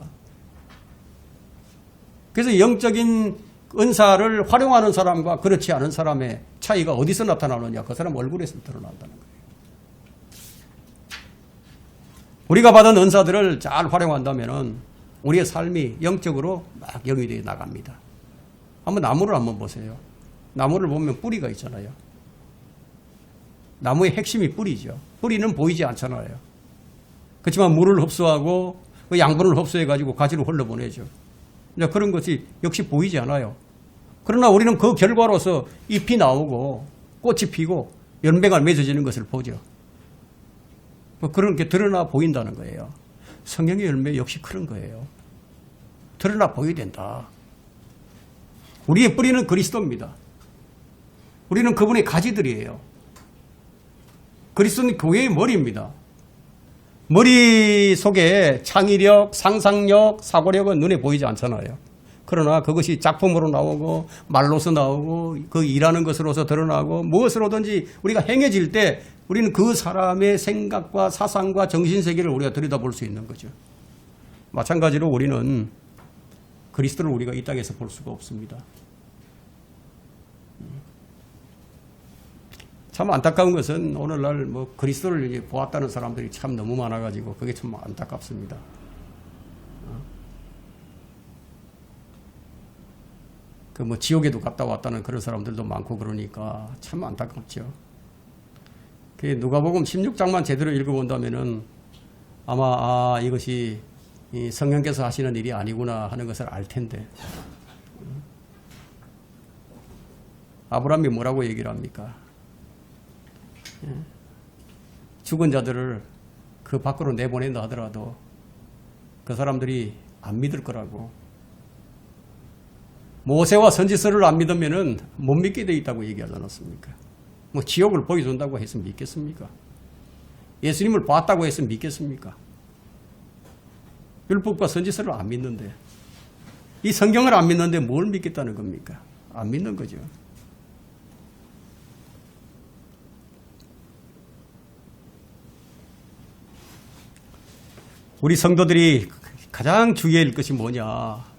그래서 영적인 은사를 활용하는 사람과 그렇지 않은 사람의 차이가 어디서 나타나느냐? 그 사람 얼굴에서 드러난다는 거예요. 우리가 받은 은사들을 잘 활용한다면 우리의 삶이 영적으로 막 영위되어 나갑니다. 한번 나무를 한번 보세요. 나무를 보면 뿌리가 있잖아요. 나무의 핵심이 뿌리죠. 뿌리는 보이지 않잖아요. 그렇지만 물을 흡수하고 그 양분을 흡수해가지고 가지로 흘러보내죠. 그런 것이 역시 보이지 않아요. 그러나 우리는 그 결과로서 잎이 나오고 꽃이 피고 열매가 맺어지는 것을 보죠. 그런 게 드러나 보인다는 거예요. 성령의 열매 역시 그런 거예요. 드러나 보여야 된다. 우리의 뿌리는 그리스도입니다. 우리는 그분의 가지들이에요. 그리스도는 교회의 머리입니다. 머리 속에 창의력, 상상력, 사고력은 눈에 보이지 않잖아요. 그러나 그것이 작품으로 나오고 말로서 나오고 그 일하는 것으로서 드러나고 무엇으로든지 우리가 행해질 때 우리는 그 사람의 생각과 사상과 정신세계를 우리가 들여다볼 수 있는 거죠. 마찬가지로 우리는 그리스도를 우리가 이 땅에서 볼 수가 없습니다. 참 안타까운 것은 오늘날 뭐 그리스도를 이제 보았다는 사람들이 참 너무 많아가지고 그게 참 안타깝습니다. 그 뭐 지옥에도 갔다 왔다는 그런 사람들도 많고 그러니까 참 안타깝죠. 그 누가복음 16장만 제대로 읽어본다면은 아마 이것이 이 성령께서 하시는 일이 아니구나 하는 것을 알 텐데. 아브라함이 뭐라고 얘기를 합니까? 죽은 자들을 그 밖으로 내보낸다 하더라도 그 사람들이 안 믿을 거라고. 모세와 선지서를 안 믿으면은 못 믿게 돼 있다고 얘기하지 않았습니까? 뭐 지옥을 보여준다고 해서 믿겠습니까? 예수님을 봤다고 해서 믿겠습니까? 율법과 선지서를 안 믿는데, 이 성경을 안 믿는데 뭘 믿겠다는 겁니까? 안 믿는 거죠. 우리 성도들이 가장 주의해야 할 것이 뭐냐?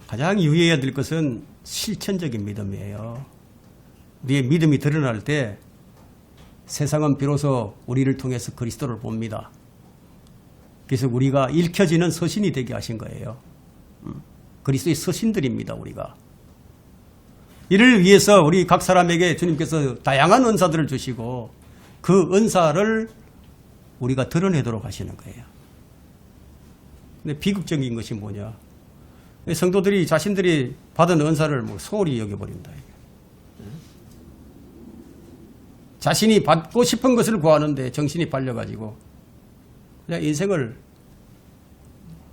가장 유의해야 될 것은 실천적인 믿음이에요. 우리의 믿음이 드러날 때 세상은 비로소 우리를 통해서 그리스도를 봅니다. 그래서 우리가 읽혀지는 서신이 되게 하신 거예요. 그리스도의 서신들입니다, 우리가. 이를 위해서 우리 각 사람에게 주님께서 다양한 은사들을 주시고 그 은사를 우리가 드러내도록 하시는 거예요. 근데 비극적인 것이 뭐냐? 성도들이 자신들이 받은 은사를 뭐 소홀히 여겨버린다. 자신이 받고 싶은 것을 구하는데 정신이 팔려가지고 그냥 인생을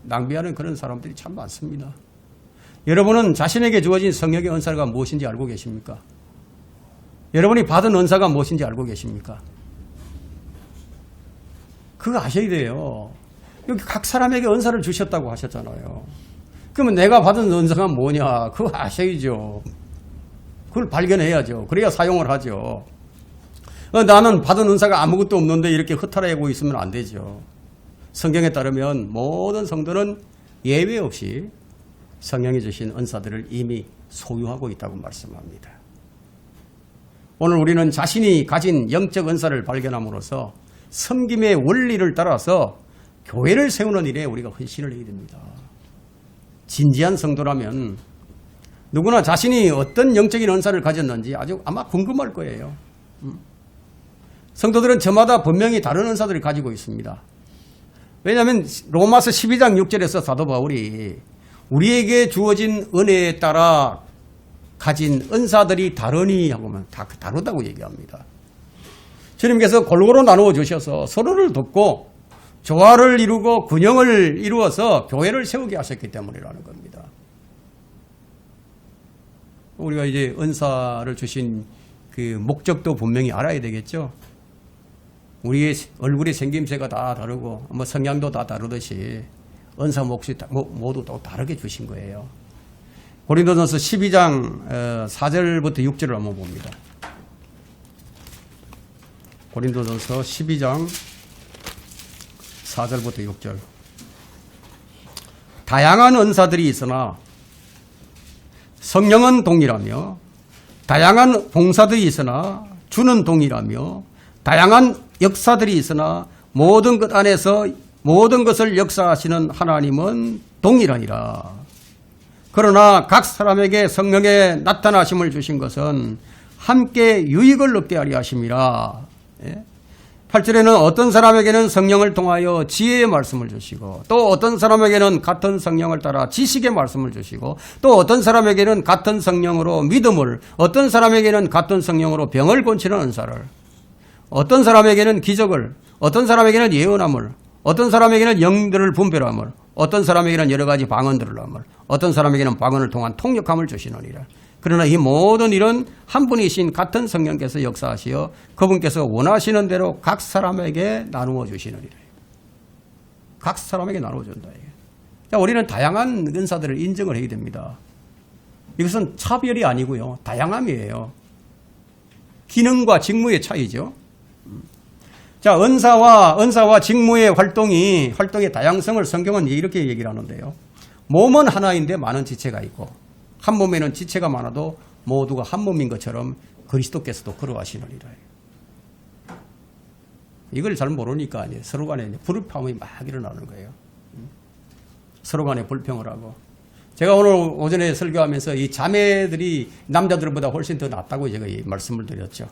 낭비하는 그런 사람들이 참 많습니다. 여러분은 자신에게 주어진 성령의 은사가 무엇인지 알고 계십니까? 여러분이 받은 은사가 무엇인지 알고 계십니까? 그거 아셔야 돼요. 여기 각 사람에게 은사를 주셨다고 하셨잖아요. 그러면 내가 받은 은사가 뭐냐? 그거 아셔야죠. 그걸 발견해야죠. 그래야 사용을 하죠. 나는 받은 은사가 아무것도 없는데 이렇게 허탈해하고 있으면 안 되죠. 성경에 따르면 모든 성도는 예외 없이 성령이 주신 은사들을 이미 소유하고 있다고 말씀합니다. 오늘 우리는 자신이 가진 영적 은사를 발견함으로써 섬김의 원리를 따라서 교회를 세우는 일에 우리가 헌신을 해야 됩니다. 진지한 성도라면 누구나 자신이 어떤 영적인 은사를 가졌는지 아주 아마 궁금할 거예요. 성도들은 저마다 분명히 다른 은사들을 가지고 있습니다. 왜냐하면 로마서 12장 6절에서 사도 바울이 우리에게 주어진 은혜에 따라 가진 은사들이 다르니 하고만 다 다르다고 얘기합니다. 주님께서 골고루 나누어 주셔서 서로를 돕고 조화를 이루고 균형을 이루어서 교회를 세우게 하셨기 때문이라는 겁니다. 우리가 이제 은사를 주신 그 목적도 분명히 알아야 되겠죠. 우리의 얼굴의 생김새가 다 다르고 뭐 성향도 다 다르듯이 은사 몫이 모두 또 다르게 주신 거예요. 고린도전서 12장 4절부터 6절을 한번 봅니다. 고린도전서 12장 4절부터 6절. 다양한 은사들이 있으나 성령은 동일하며, 다양한 봉사들이 있으나 주는 동일하며, 다양한 역사들이 있으나 모든 것 안에서 모든 것을 역사하시는 하나님은 동일하니라. 그러나 각 사람에게 성령의 나타나심을 주신 것은 함께 유익을 얻게 하려 하심이라. 8절에는 어떤 사람에게는 성령을 통하여 지혜의 말씀을 주시고, 또 어떤 사람에게는 같은 성령을 따라 지식의 말씀을 주시고, 또 어떤 사람에게는 같은 성령으로 믿음을, 어떤 사람에게는 같은 성령으로 병을 고치는 은사를, 어떤 사람에게는 기적을, 어떤 사람에게는 예언함을, 어떤 사람에게는 영들을 분별함을, 어떤 사람에게는 여러 가지 방언들을 함을, 어떤 사람에게는 방언을 통한 통역함을 주시느니라. 그러나 이 모든 일은 한 분이신 같은 성령께서 역사하시어 그분께서 원하시는 대로 각 사람에게 나누어 주시느니라. 각 사람에게 나누어 준다. 우리는 다양한 은사들을 인정을 해야 됩니다. 이것은 차별이 아니고요, 다양함이에요. 기능과 직무의 차이죠. 자, 은사와 직무의 활동의 다양성을 성경은 이렇게 얘기를 하는데요. 몸은 하나인데 많은 지체가 있고, 한 몸에는 지체가 많아도 모두가 한 몸인 것처럼 그리스도께서도 걸어가시느니라. 이걸 잘 모르니까 서로 간에 불협화음이 막 일어나는 거예요. 서로 간에 불평을 하고. 제가 오늘 오전에 설교하면서 이 자매들이 남자들보다 훨씬 더 낫다고 제가 말씀을 드렸죠.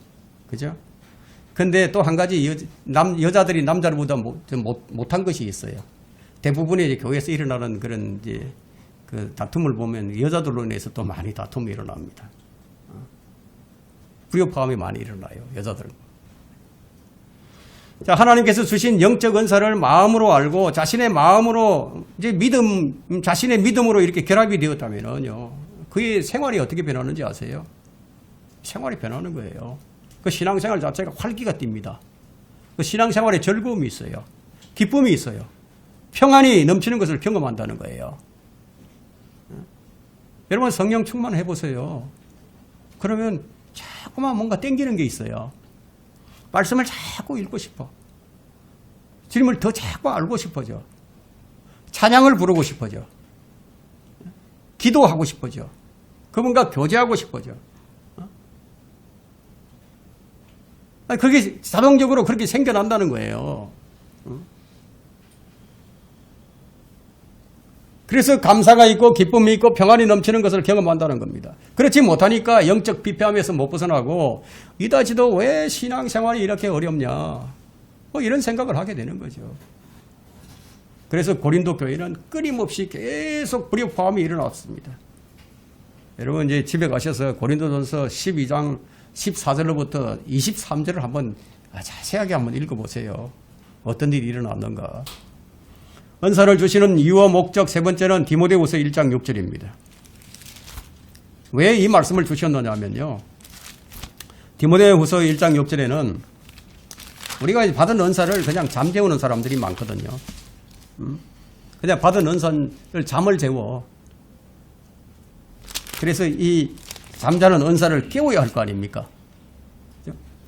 그죠? 근데 또 한 가지 여자들이 남자들보다 못한 것이 있어요. 대부분의 이제 교회에서 일어나는 그런 이제 그 다툼을 보면 여자들로 인해서 또 많이 다툼이 일어납니다. 불협화음이 많이 일어나요, 여자들. 자, 하나님께서 주신 영적 은사를 마음으로 알고 자신의 마음으로 이제 자신의 믿음으로 이렇게 결합이 되었다면요, 그의 생활이 어떻게 변하는지 아세요? 생활이 변하는 거예요. 그 신앙생활 자체가 활기가 띱니다. 그 신앙생활에 즐거움이 있어요. 기쁨이 있어요. 평안이 넘치는 것을 경험한다는 거예요. 여러분 성령 충만해 보세요. 그러면 자꾸만 뭔가 땡기는 게 있어요. 말씀을 자꾸 읽고 싶어. 주님을 더 자꾸 알고 싶어져. 찬양을 부르고 싶어져. 기도하고 싶어져. 그분과 교제하고 싶어져. 그게 자동적으로 그렇게 생겨난다는 거예요. 그래서 감사가 있고 기쁨이 있고 평안이 넘치는 것을 경험한다는 겁니다. 그렇지 못하니까 영적 피폐함에서 못 벗어나고 이다지도 왜 신앙생활이 이렇게 어렵냐, 뭐 이런 생각을 하게 되는 거죠. 그래서 고린도 교회는 끊임없이 계속 불협화음이 일어났습니다. 여러분 이제 집에 가셔서 고린도전서 12장 14절로부터 23절을 한번 자세하게 한번 읽어보세요. 어떤 일이 일어났는가. 은사를 주시는 이유와 목적 세 번째는 디모데후서 1장 6절입니다. 왜 이 말씀을 주셨느냐면요, 디모데후서 1장 6절에는 우리가 받은 은사를 그냥 잠재우는 사람들이 많거든요. 그냥 받은 은사를 잠을 재워. 그래서 이 잠자는 은사를 깨워야 할 거 아닙니까?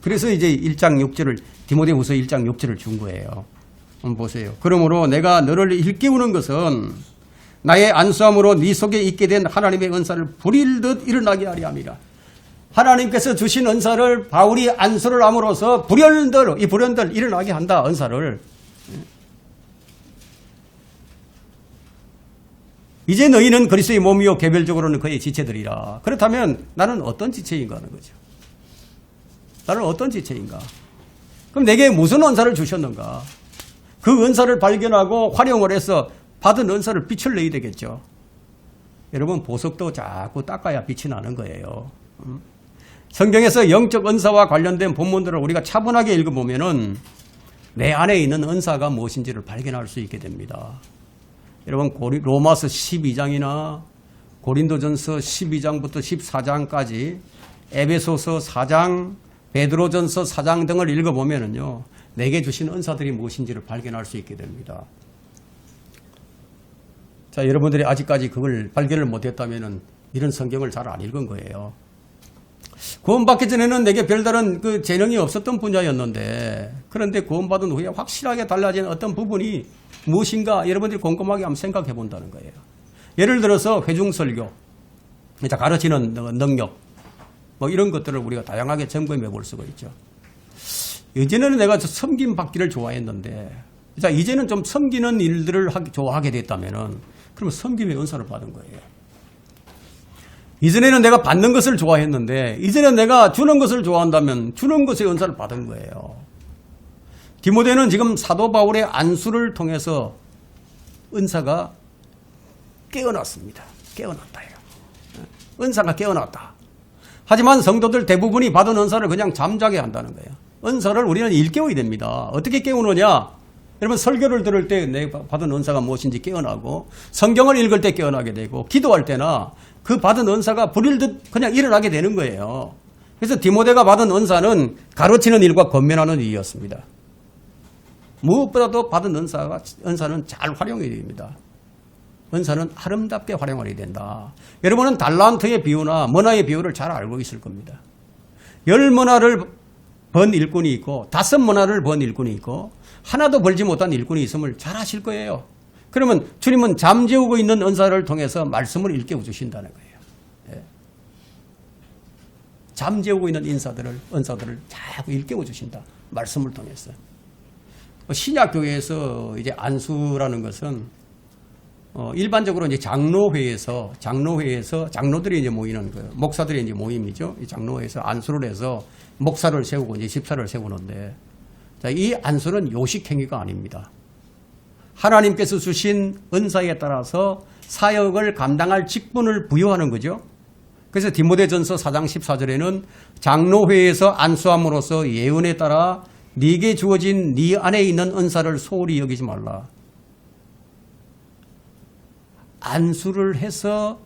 그래서 이제 1장 6절을, 디모데후서 1장 6절을 준 거예요. 한번 보세요. 그러므로 내가 너를 일깨우는 것은 나의 안수함으로 네 속에 있게 된 하나님의 은사를 불일듯 일어나게 하려 함이라. 하나님께서 주신 은사를 바울이 안수를 함으로써 불현들 일어나게 한다, 은사를. 이제 너희는 그리스도의 몸이요 개별적으로는 그의 지체들이라. 그렇다면 나는 어떤 지체인가 하는 거죠. 나는 어떤 지체인가. 그럼 내게 무슨 은사를 주셨는가. 그 은사를 발견하고 활용을 해서 받은 은사를 빛을 내야 되겠죠. 여러분 보석도 자꾸 닦아야 빛이 나는 거예요. 성경에서 영적 은사와 관련된 본문들을 우리가 차분하게 읽어보면은 내 안에 있는 은사가 무엇인지를 발견할 수 있게 됩니다. 여러분 로마서 12장이나 고린도전서 12장부터 14장까지 에베소서 4장, 베드로전서 4장 등을 읽어보면은요, 내게 주신 은사들이 무엇인지를 발견할 수 있게 됩니다. 자, 여러분들이 아직까지 그걸 발견을 못했다면은 이런 성경을 잘 안 읽은 거예요. 구원받기 전에는 내게 별다른 그 재능이 없었던 분야였는데, 그런데 구원받은 후에 확실하게 달라진 어떤 부분이 무엇인가 여러분들이 꼼꼼하게 한번 생각해 본다는 거예요. 예를 들어서 회중설교, 가르치는 능력, 뭐 이런 것들을 우리가 다양하게 점검해 볼 수가 있죠. 예전에는 내가 섬김 받기를 좋아했는데, 자, 이제는 좀 섬기는 일들을 좋아하게 됐다면은, 그러면 섬김의 은사를 받은 거예요. 이전에는 내가 받는 것을 좋아했는데, 이제는 내가 주는 것을 좋아한다면 주는 것의 은사를 받은 거예요. 디모데는 지금 사도 바울의 안수를 통해서 은사가 깨어났습니다. 깨어났다. 은사가 깨어났다. 하지만 성도들 대부분이 받은 은사를 그냥 잠자게 한다는 거예요. 은사를 우리는 일깨워야 됩니다. 어떻게 깨우느냐? 여러분 설교를 들을 때 내가 받은 은사가 무엇인지 깨어나고, 성경을 읽을 때 깨어나게 되고, 기도할 때나 그 받은 은사가 불일듯 그냥 일어나게 되는 거예요. 그래서 디모데가 받은 은사는 가르치는 일과 권면하는 일이었습니다. 무엇보다도 받은 은사는 잘 활용해야 됩니다. 은사는 아름답게 활용해야 된다. 여러분은 달란트의 비유나 머나의 비유를 잘 알고 있을 겁니다. 10머나를 번 일꾼이 있고 5머나를 번 일꾼이 있고 하나도 벌지 못한 일꾼이 있음을 잘 아실 거예요. 그러면 주님은 잠재우고 있는 은사를 통해서 말씀을 일깨워 주신다는 거예요. 예. 잠재우고 있는 은사들을 자꾸 일깨워 주신다. 말씀을 통해서. 신약교회에서 이제 안수라는 것은 일반적으로 이제 장로회에서 장로들이 이제 모이는 거예요. 목사들이 이제 모임이죠. 이 장로회에서 안수를 해서 목사를 세우고 이제 집사를 세우는데, 자, 이 안수는 요식행위가 아닙니다. 하나님께서 주신 은사에 따라서 사역을 감당할 직분을 부여하는 거죠. 그래서 디모데전서 4장 14절에는 장로회에서 안수함으로써 예언에 따라 네게 주어진 네 안에 있는 은사를 소홀히 여기지 말라. 안수를 해서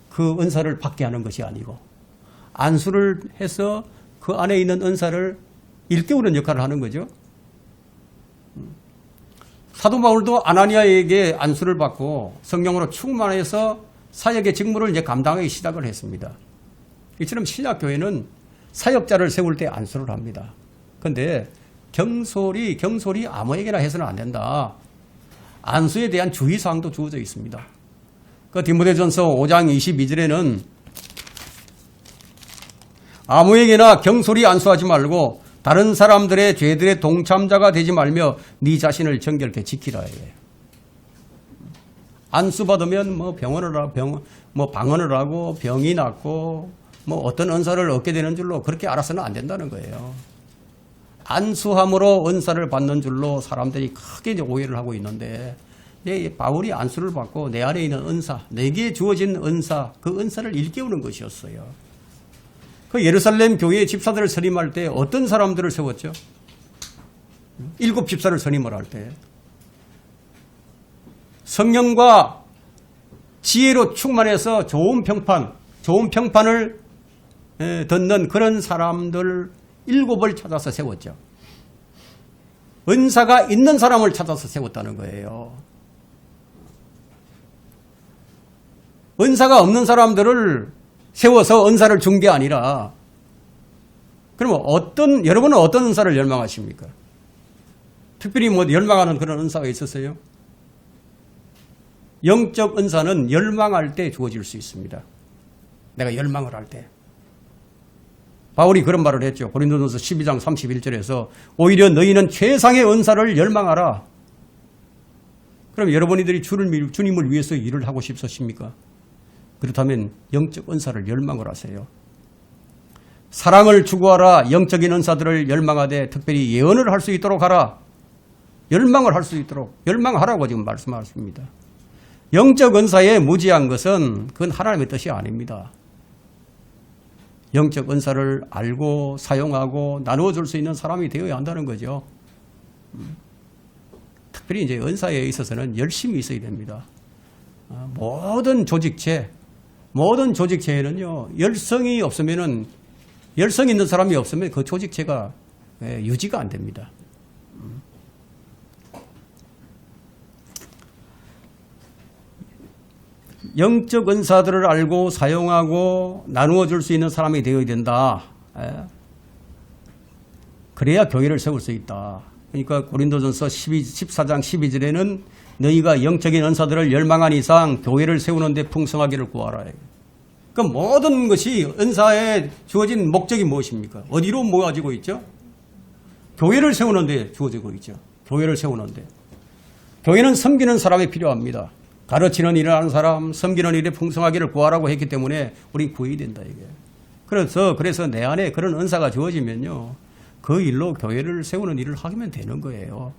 그 은사를 받게 하는 것이 아니고, 안수를 해서 그 안에 있는 은사를 일깨우는 역할을 하는 거죠. 사도 바울도 아나니아에게 안수를 받고 성령으로 충만해서 사역의 직무를 이제 감당하기 시작을 했습니다. 이처럼 신약교회는 사역자를 세울 때 안수를 합니다. 그런데 경솔이 아무에게나 해서는 안 된다. 안수에 대한 주의사항도 주어져 있습니다. 그 디모데전서 5장 22절에는 아무에게나 경솔히 안수하지 말고 다른 사람들의 죄들의 동참자가 되지 말며 네 자신을 정결케 지키라 해. 안수 받으면 방언을 하고 병이 낫고 어떤 은사를 얻게 되는 줄로 그렇게 알아서는 안 된다는 거예요. 안수함으로 은사를 받는 줄로 사람들이 크게 이제 오해를 하고 있는데, 바울이 안수를 받고 내 안에 있는 은사, 내게 주어진 은사, 그 은사를 일깨우는 것이었어요. 그 예루살렘 교회의 집사들을 선임할 때 어떤 사람들을 세웠죠? 7 집사를 선임을 할 때 성령과 지혜로 충만해서 좋은 평판을 듣는 그런 사람들 7을 찾아서 세웠죠. 은사가 있는 사람을 찾아서 세웠다는 거예요. 은사가 없는 사람들을 세워서 은사를 준 게 아니라, 그러면 여러분은 어떤 은사를 열망하십니까? 특별히 열망하는 그런 은사가 있었어요? 영적 은사는 열망할 때 주어질 수 있습니다. 내가 열망을 할 때. 바울이 그런 말을 했죠. 고린도전서 12장 31절에서 오히려 너희는 최상의 은사를 열망하라. 그럼 여러분들이 주님을 위해서 일을 하고 싶으십니까? 그렇다면 영적 은사를 열망을 하세요. 사랑을 추구하라. 영적인 은사들을 열망하되 특별히 예언을 할 수 있도록 하라. 열망을 할 수 있도록 열망하라고 지금 말씀하십니다. 영적 은사에 무지한 것은 그건 하나님의 뜻이 아닙니다. 영적 은사를 알고 사용하고 나누어 줄 수 있는 사람이 되어야 한다는 거죠. 특별히 이제 은사에 있어서는 열심히 있어야 됩니다. 모든 조직체에는요, 열성이 없으면은, 열성 있는 사람이 없으면 그 조직체가 유지가 안 됩니다. 영적 은사들을 알고 사용하고 나누어 줄 수 있는 사람이 되어야 된다. 그래야 교회를 세울 수 있다. 그러니까 고린도전서 14장 12절에는 너희가 영적인 은사들을 열망한 이상 교회를 세우는 데 풍성하기를 구하라. 그러니까 모든 것이 은사에 주어진 목적이 무엇입니까? 어디로 모아지고 있죠? 교회를 세우는 데 주어지고 있죠. 교회를 세우는 데. 교회는 섬기는 사람이 필요합니다. 가르치는 일을 하는 사람, 섬기는 일에 풍성하기를 구하라고 했기 때문에 우린 구해야 된다, 이게. 그래서 내 안에 그런 은사가 주어지면요, 그 일로 교회를 세우는 일을 하면 되는 거예요.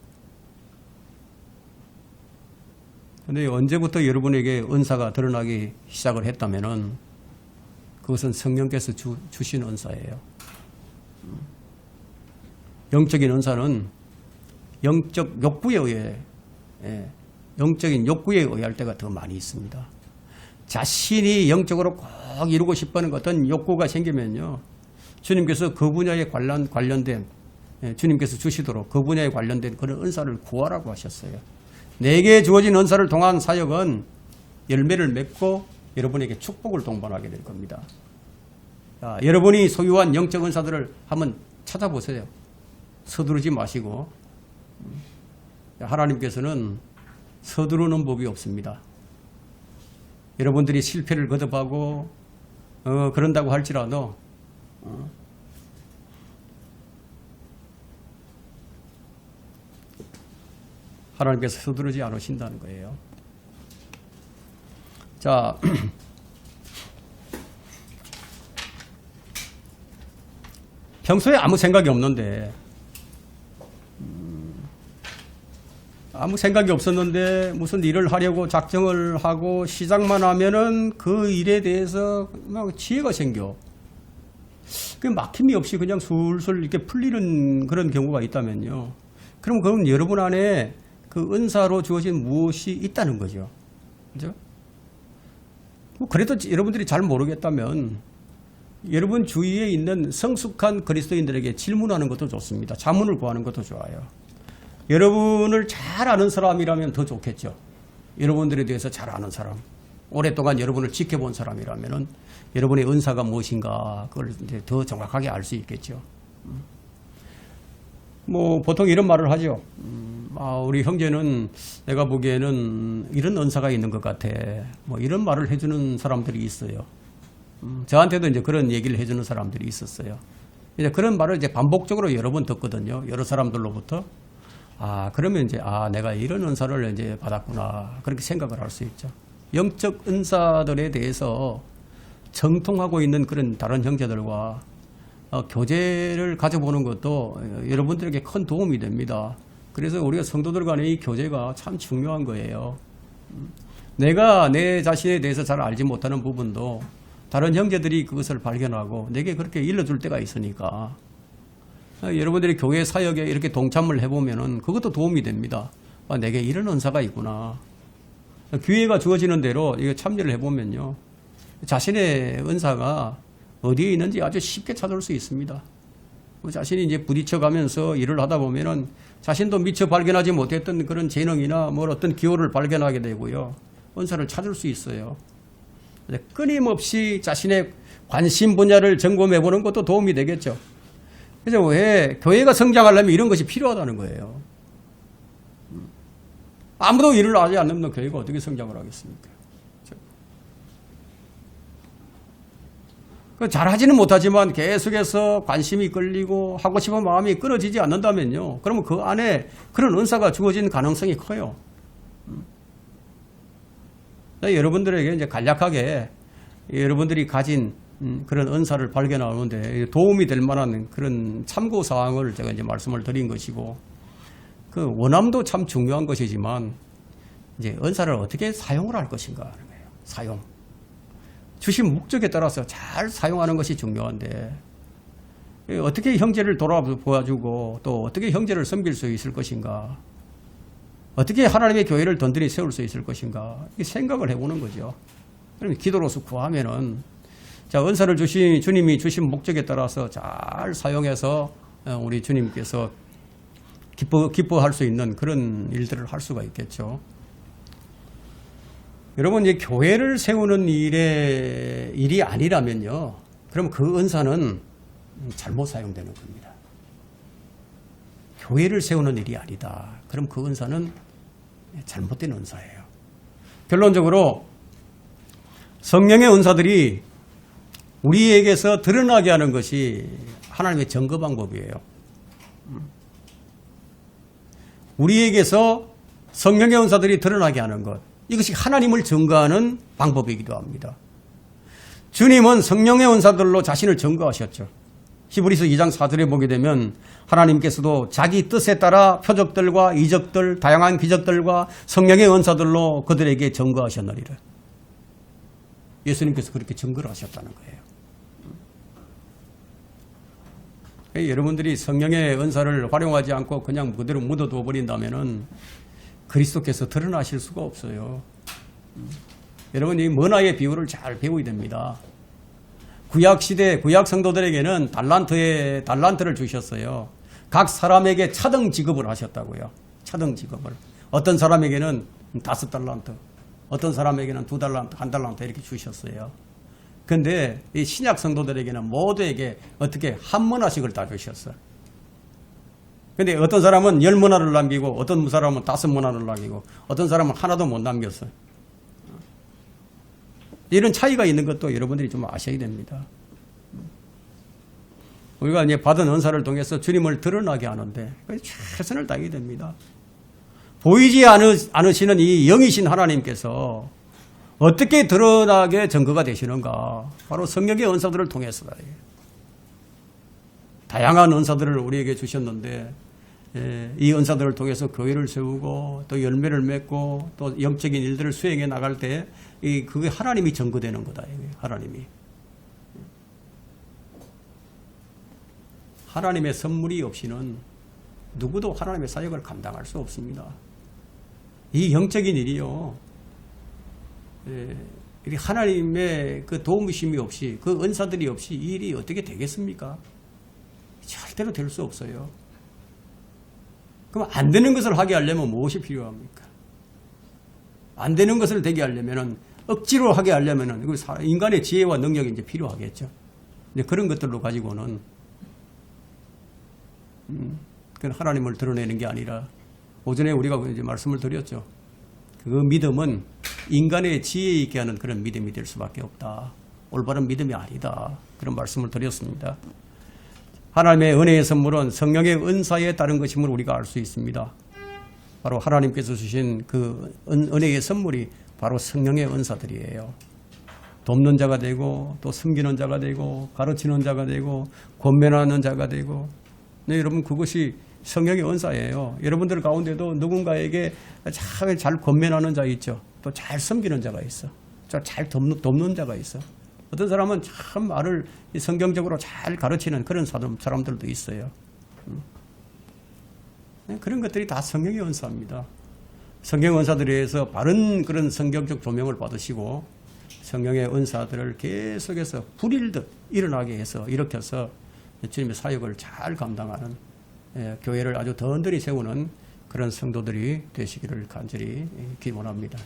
근데 언제부터 여러분에게 은사가 드러나기 시작을 했다면은 그것은 성령께서 주신 은사예요. 영적인 은사는 영적 욕구에 의해, 영적인 욕구에 의할 때가 더 많이 있습니다. 자신이 영적으로 꼭 이루고 싶어하는 어떤 욕구가 생기면요, 주님께서 그 분야에 관련된, 주님께서 주시도록 그 분야에 관련된 그런 은사를 구하라고 하셨어요. 내게 주어진 은사를 통한 사역은 열매를 맺고 여러분에게 축복을 동반하게 될 겁니다. 자, 여러분이 소유한 영적 은사들을 한번 찾아보세요. 서두르지 마시고. 하나님께서는 서두르는 법이 없습니다. 여러분들이 실패를 거듭하고 그런다고 할지라도 하나님께서 서두르지 않으신다는 거예요. 자, 평소에 아무 생각이 없는데 아무 생각이 없었는데 무슨 일을 하려고 작정을 하고 시작만 하면은 그 일에 대해서 막 지혜가 생겨. 그 막힘이 없이 그냥 술술 이렇게 풀리는 그런 경우가 있다면요. 그럼 여러분 안에 그 은사로 주어진 무엇이 있다는 거죠. 그죠? 뭐 그래도 여러분들이 잘 모르겠다면 여러분 주위에 있는 성숙한 그리스도인들에게 질문하는 것도 좋습니다. 자문을 구하는 것도 좋아요. 여러분을 잘 아는 사람이라면 더 좋겠죠. 여러분들에 대해서 잘 아는 사람, 오랫동안 여러분을 지켜본 사람이라면은 여러분의 은사가 무엇인가 그걸 이제 더 정확하게 알 수 있겠죠. 뭐 보통 이런 말을 하죠. 우리 형제는 내가 보기에는 이런 은사가 있는 것 같아. 뭐 이런 말을 해주는 사람들이 있어요. 저한테도 이제 그런 얘기를 해주는 사람들이 있었어요. 이제 그런 말을 이제 반복적으로 여러 번 듣거든요. 여러 사람들로부터. 그러면 이제, 내가 이런 은사를 이제 받았구나. 그렇게 생각을 할 수 있죠. 영적 은사들에 대해서 정통하고 있는 그런 다른 형제들과 교제를 가져보는 것도 여러분들에게 큰 도움이 됩니다. 그래서 우리가 성도들 간의 이 교제가 참 중요한 거예요. 내가 내 자신에 대해서 잘 알지 못하는 부분도 다른 형제들이 그것을 발견하고 내게 그렇게 일러줄 때가 있으니까 여러분들이 교회 사역에 이렇게 동참을 해보면은 그것도 도움이 됩니다. 내게 이런 은사가 있구나. 기회가 주어지는 대로 이거 참여를 해보면요. 자신의 은사가 어디에 있는지 아주 쉽게 찾을 수 있습니다. 자신이 이제 부딪혀가면서 일을 하다 보면은 자신도 미처 발견하지 못했던 그런 재능이나 뭐 어떤 기호를 발견하게 되고요. 은사를 찾을 수 있어요. 끊임없이 자신의 관심 분야를 점검해보는 것도 도움이 되겠죠. 그래서 왜 교회가 성장하려면 이런 것이 필요하다는 거예요. 아무도 일을 하지 않는 교회가 어떻게 성장을 하겠습니까? 잘하지는 못하지만 계속해서 관심이 끌리고 하고 싶은 마음이 끊어지지 않는다면요. 그러면 그 안에 그런 은사가 주어진 가능성이 커요. 여러분들에게 이제 간략하게 여러분들이 가진 그런 은사를 발견하는데 도움이 될 만한 그런 참고 사항을 제가 이제 말씀을 드린 것이고, 그 원함도 참 중요한 것이지만 이제 은사를 어떻게 사용을 할 것인가 하는 거예요. 사용. 주신 목적에 따라서 잘 사용하는 것이 중요한데, 어떻게 형제를 돌아보아주고 또 어떻게 형제를 섬길 수 있을 것인가, 어떻게 하나님의 교회를 든든히 세울 수 있을 것인가, 이 생각을 해보는 거죠. 그러면 기도로서 구하면은, 자, 은사를 주님이 주신 목적에 따라서 잘 사용해서 우리 주님께서 기뻐할 수 있는 그런 일들을 할 수가 있겠죠. 여러분, 이제 교회를 세우는 일이 아니라면요, 그럼 그 은사는 잘못 사용되는 겁니다. 교회를 세우는 일이 아니다. 그럼 그 은사는 잘못된 은사예요. 결론적으로 성령의 은사들이 우리에게서 드러나게 하는 것이 하나님의 증거 방법이에요. 우리에게서 성령의 은사들이 드러나게 하는 것, 이것이 하나님을 증거하는 방법이기도 합니다. 주님은 성령의 은사들로 자신을 증거하셨죠. 히브리서 2장 4절에 보게 되면 하나님께서도 자기 뜻에 따라 표적들과 이적들, 다양한 기적들과 성령의 은사들로 그들에게 증거하셨느니라. 예수님께서 그렇게 증거를 하셨다는 거예요. 여러분들이 성령의 은사를 활용하지 않고 그냥 그대로 묻어두어 버린다면은 그리스도께서 드러나실 수가 없어요. 여러분, 이 문화의 비유를 잘 배워야 됩니다. 구약시대 구약 성도들에게는 달란트를 주셨어요. 각 사람에게 차등 지급을 하셨다고요. 차등 지급을. 어떤 사람에게는 5달란트, 어떤 사람에게는 2달란트, 1달란트 이렇게 주셨어요. 그런데 이 신약 성도들에게는 모두에게 어떻게 한 문화씩을 다 주셨어요. 그런데 어떤 사람은 10문화를 남기고 어떤 사람은 5문화를 남기고 어떤 사람은 하나도 못 남겼어요. 이런 차이가 있는 것도 여러분들이 좀 아셔야 됩니다. 우리가 이제 받은 은사를 통해서 주님을 드러나게 하는데 최선을 다해야 됩니다. 보이지 않으시는 이 영이신 하나님께서 어떻게 드러나게 증거가 되시는가? 바로 성령의 은사들을 통해서다. 다양한 은사들을 우리에게 주셨는데 이 은사들을 통해서 교회를 세우고 또 열매를 맺고 또 영적인 일들을 수행해 나갈 때 그게 하나님이 증거되는 거다. 하나님의 선물이 없이는 누구도 하나님의 사역을 감당할 수 없습니다. 이 영적인 일이요, 하나님의 그 도움이심이 없이, 그 은사들이 없이 이 일이 어떻게 되겠습니까? 절대로 될 수 없어요. 그럼 안 되는 것을 하게 하려면 무엇이 필요합니까? 안 되는 것을 되게 하려면, 억지로 하게 하려면 인간의 지혜와 능력이 이제 필요하겠죠. 근데 그런 것들로 가지고는 그건 하나님을 드러내는 게 아니라, 오전에 우리가 이제 말씀을 드렸죠. 그 믿음은 인간의 지혜 있게 하는 그런 믿음이 될 수밖에 없다. 올바른 믿음이 아니다. 그런 말씀을 드렸습니다. 하나님의 은혜의 선물은 성령의 은사에 따른 것임을 우리가 알 수 있습니다. 바로 하나님께서 주신 그 은혜의 선물이 바로 성령의 은사들이에요. 돕는 자가 되고 또 섬기는 자가 되고 가르치는 자가 되고 권면하는 자가 되고, 네, 여러분, 그것이 성령의 은사예요. 여러분들 가운데도 누군가에게 잘 권면하는 자 있죠. 또 잘 섬기는 자가 있어. 잘 돕는 자가 있어. 어떤 사람은 참 말을 성경적으로 잘 가르치는 그런 사람들도 있어요. 그런 것들이 다 성령의 은사입니다. 성령 은사들에 의해서 바른 그런 성경적 조명을 받으시고 성령의 은사들을 계속해서 불일듯 일어나게 해서 일으켜서 주님의 사역을 잘 감당하는, 교회를 아주 든든히 세우는 그런 성도들이 되시기를 간절히 기원합니다.